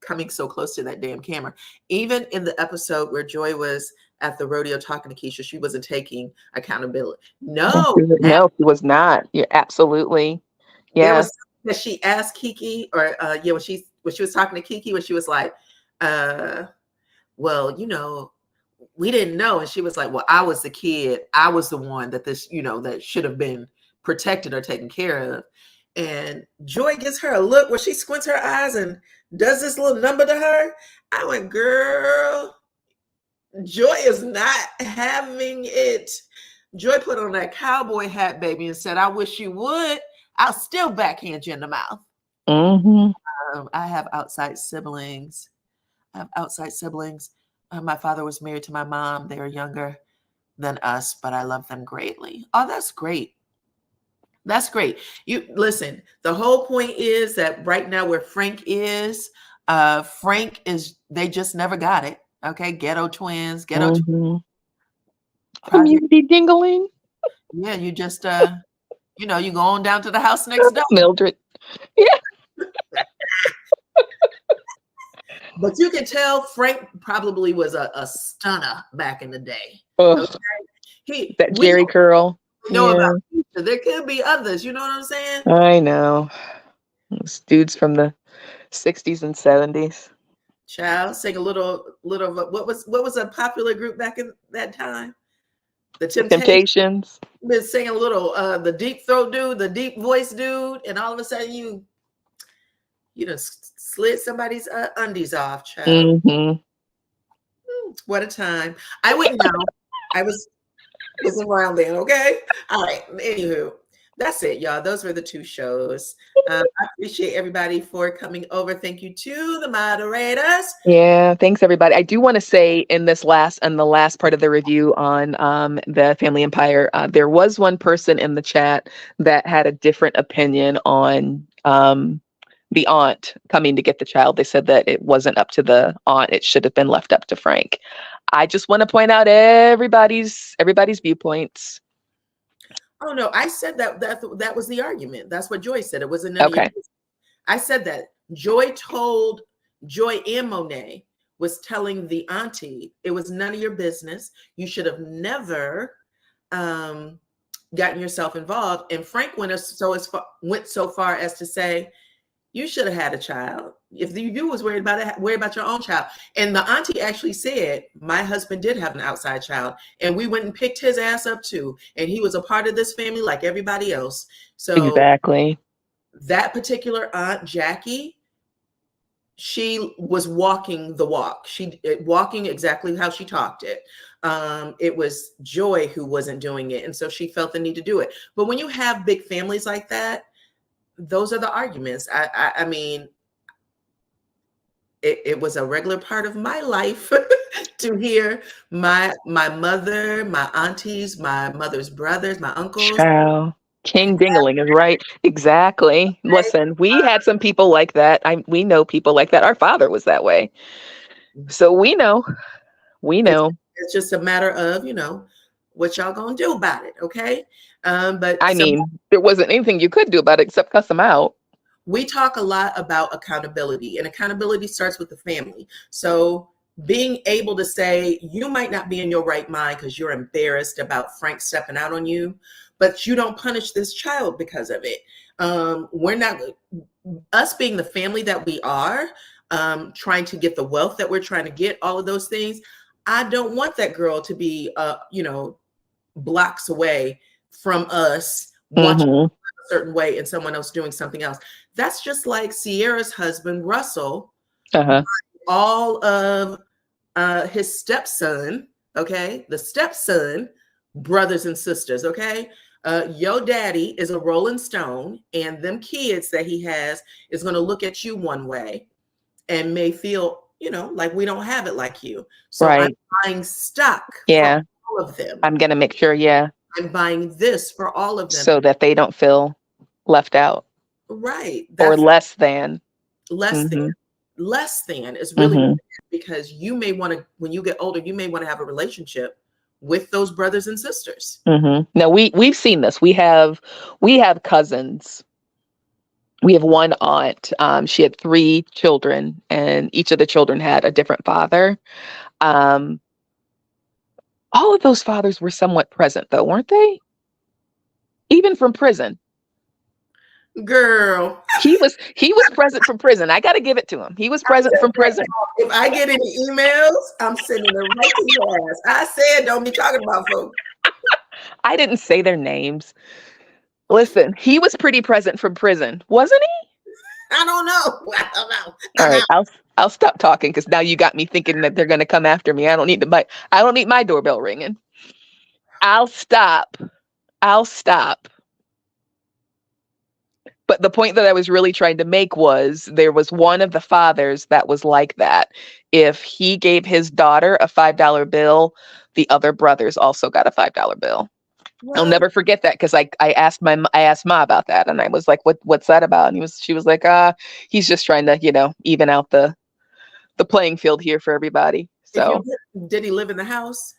Speaker 1: coming so close to that damn camera. Even in the episode where Joy was at the rodeo talking to Keisha, she wasn't taking accountability. No,
Speaker 2: she was not. You're absolutely. Yeah. There was
Speaker 1: that she asked Kiki, or when she was talking to Kiki, when she was like, well, we didn't know. And she was like, well, I was the kid. I was the one that this, that should have been protected or taken care of. And Joy gives her a look where she squints her eyes and does this little number to her. I went, girl, Joy is not having it. Joy put on that cowboy hat, baby, and said, I wish you would. I'll still backhand you in the mouth. I have outside siblings. My father was married to my mom. They are younger than us, but I love them greatly. Oh, that's great. That's great. You listen, the whole point is that right now where Frank is, they just never got it. Okay. Ghetto twins, twins.
Speaker 2: Community dingling.
Speaker 1: Yeah. You just, you go on down to the house next door.
Speaker 2: Mildred. Yeah.
Speaker 1: But you can tell Frank probably was a stunner back in the day. Okay?
Speaker 2: That Jerry curl.
Speaker 1: Know about pizza. There could be others. You know what I'm saying?
Speaker 2: I know. Those dudes from the 60s and 70s.
Speaker 1: Child, sing a little. What was a popular group back in that time? The Temptations. Been singing a little. The deep throat dude, the deep voice dude, and all of a sudden you slid somebody's undies off, child. What a time. I wouldn't know. I was around then, okay? All right. Anywho, that's it, y'all. Those were the two shows. I appreciate everybody for coming over. Thank you to the moderators.
Speaker 2: Yeah, thanks everybody. I do want to say in the last part of the review on the Family Empire, there was one person in the chat that had a different opinion on the aunt coming to get the child. They said that it wasn't up to the aunt. It should have been left up to Frank. I just want to point out everybody's viewpoints.
Speaker 1: Oh no, I said that was the argument. That's what Joy said. It wasn't
Speaker 2: okay.
Speaker 1: I said that Joy and Monet was telling the auntie it was none of your business. You should have never gotten yourself involved. And Frank went so far as to say, you should have had a child. If you was worried about it, worry about your own child. And the auntie actually said, my husband did have an outside child, and we went and picked his ass up too. And he was a part of this family like everybody else. So
Speaker 2: exactly.
Speaker 1: That particular aunt, Jackie, she was walking the walk. Walking exactly how she talked it. It was Joy who wasn't doing it. And so she felt the need to do it. But when you have big families like that, those are the arguments. I mean, it was a regular part of my life to hear my mother, my aunties, my mother's brothers, my uncles.
Speaker 2: Child. King Dingling is right. Exactly. Listen, we had some people like that. We know people like that. Our father was that way. So we know.
Speaker 1: It's just a matter of, what y'all gonna do about it. Okay. But
Speaker 2: I mean, there wasn't anything you could do about it except cuss them out.
Speaker 1: We talk a lot about accountability, and accountability starts with the family. So being able to say, you might not be in your right mind because you're embarrassed about Frank stepping out on you, but you don't punish this child because of it. We're not, us being the family that we are, trying to get the wealth that we're trying to get, all of those things. I don't want that girl to be, blocks away from us watching a certain way and someone else doing something else. That's just like Sierra's husband, Russell, all of his stepson, okay? The stepson, brothers and sisters, okay? Your daddy is a Rolling Stone, and them kids that he has is going to look at you one way and may feel, like we don't have it like you. So I'm buying stock for all of them.
Speaker 2: I'm going to make sure,
Speaker 1: I'm buying this for all of them.
Speaker 2: So that they don't feel left out.
Speaker 1: Right.
Speaker 2: Or less than.
Speaker 1: Less than is really because you may want to, when you get older, you may want to have a relationship with those brothers and sisters.
Speaker 2: Now we've seen this. We have cousins. We have one aunt. She had 3 children, and each of the children had a different father. All of those fathers were somewhat present, though, weren't they? Even from prison.
Speaker 1: Girl.
Speaker 2: He was present from prison. I got to give it to him. He was present from prison.
Speaker 1: If I get any emails, I'm sending them right to your ass. I said, don't be talking about folks.
Speaker 2: I didn't say their names. Listen, he was pretty present from prison, wasn't he?
Speaker 1: I don't know. I don't know.
Speaker 2: All right, I'll stop talking because now you got me thinking that they're going to come after me. I don't need my doorbell ringing. I'll stop. But the point that I was really trying to make was there was one of the fathers that was like that. If he gave his daughter a $5 bill, the other brothers also got a $5 bill.
Speaker 1: What?
Speaker 2: I'll never forget that because I asked Ma about that, and I was like, "What's that about?" And she was like, he's just trying to even out the playing field here for everybody." So
Speaker 1: did he live in the house?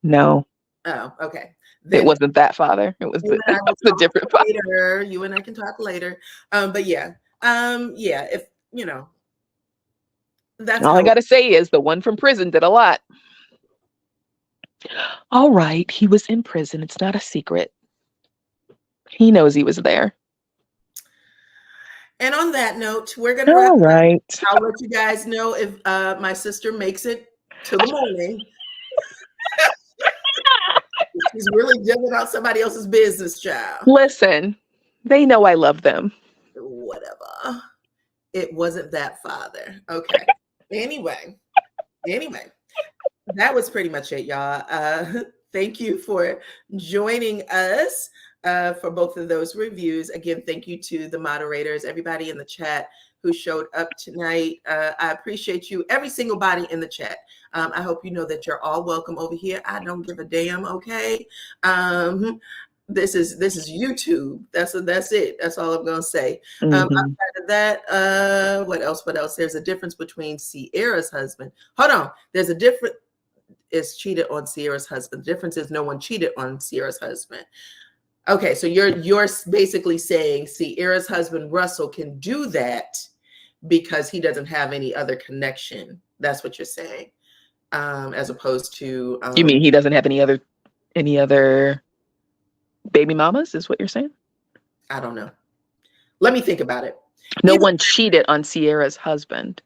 Speaker 2: No.
Speaker 1: Oh, okay. Then
Speaker 2: it wasn't that father. It was a different father.
Speaker 1: Later. You and I can talk later. But yeah. If that's
Speaker 2: all I gotta say is the one from prison did a lot. All right, he was in prison. It's not a secret. He knows he was there.
Speaker 1: And on that note, we're gonna
Speaker 2: wrap up.
Speaker 1: I'll let you guys know if my sister makes it to the morning. She's really dealing out somebody else's business, child.
Speaker 2: Listen, they know I love them.
Speaker 1: Whatever. It wasn't that father. Okay. Anyway, that was pretty much it, y'all. Thank you for joining us for both of those reviews. Again, thank you to the moderators, everybody in the chat who showed up tonight. I appreciate you, every single body in the chat. I hope you know that you're all welcome over here. I don't give a damn, okay? This is YouTube. That's it. That's all I'm gonna say. Outside of that, what else? There's a difference between Sierra's husband. Hold on. There's a difference. Is cheated on Sierra's husband. The difference is no one cheated on Sierra's husband. Okay, so you're basically saying Sierra's husband Russell can do that because he doesn't have any other connection. That's what you're saying, as opposed to.
Speaker 2: You mean he doesn't have any other baby mamas? Is what you're saying?
Speaker 1: I don't know. Let me think about it.
Speaker 2: No one cheated on Sierra's husband.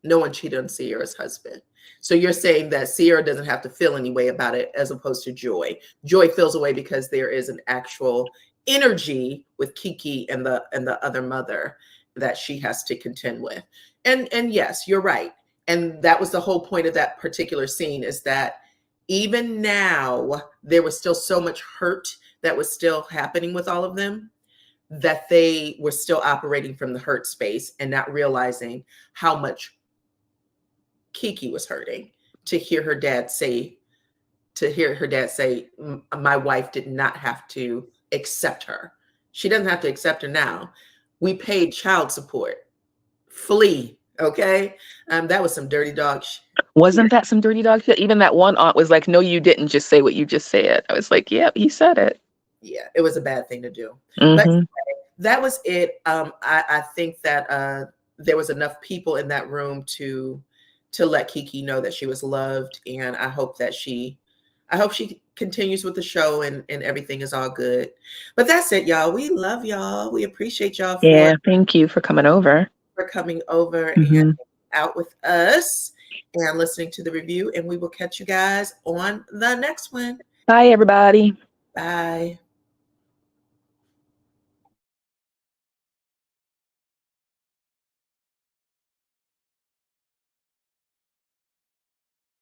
Speaker 1: No one cheated on Sierra's husband. So you're saying that Sierra doesn't have to feel any way about it, as opposed to Joy. Joy feels away because there is an actual energy with Kiki and the other mother that she has to contend with. And yes, you're right. And that was the whole point of that particular scene, is that even now there was still so much hurt that was still happening with all of them, that they were still operating from the hurt space and not realizing how much Kiki was hurting to hear her dad say, my wife did not have to accept her. She doesn't have to accept her now. We paid child support. Flee. Okay. That was some dirty dog shit.
Speaker 2: Wasn't that some dirty dog shit? Even that one aunt was like, no, you didn't just say what you just said. I was like, yep, he said it.
Speaker 1: Yeah, it was a bad thing to do.
Speaker 2: Mm-hmm.
Speaker 1: But anyway, that was it. I think that there was enough people in that room to let Kiki know that she was loved. And I hope she continues with the show and everything is all good. But that's it, y'all. We love y'all. We appreciate y'all.
Speaker 2: Thank you for coming over.
Speaker 1: And out with us and listening to the review. And we will catch you guys on the next one.
Speaker 2: Bye, everybody.
Speaker 1: Bye.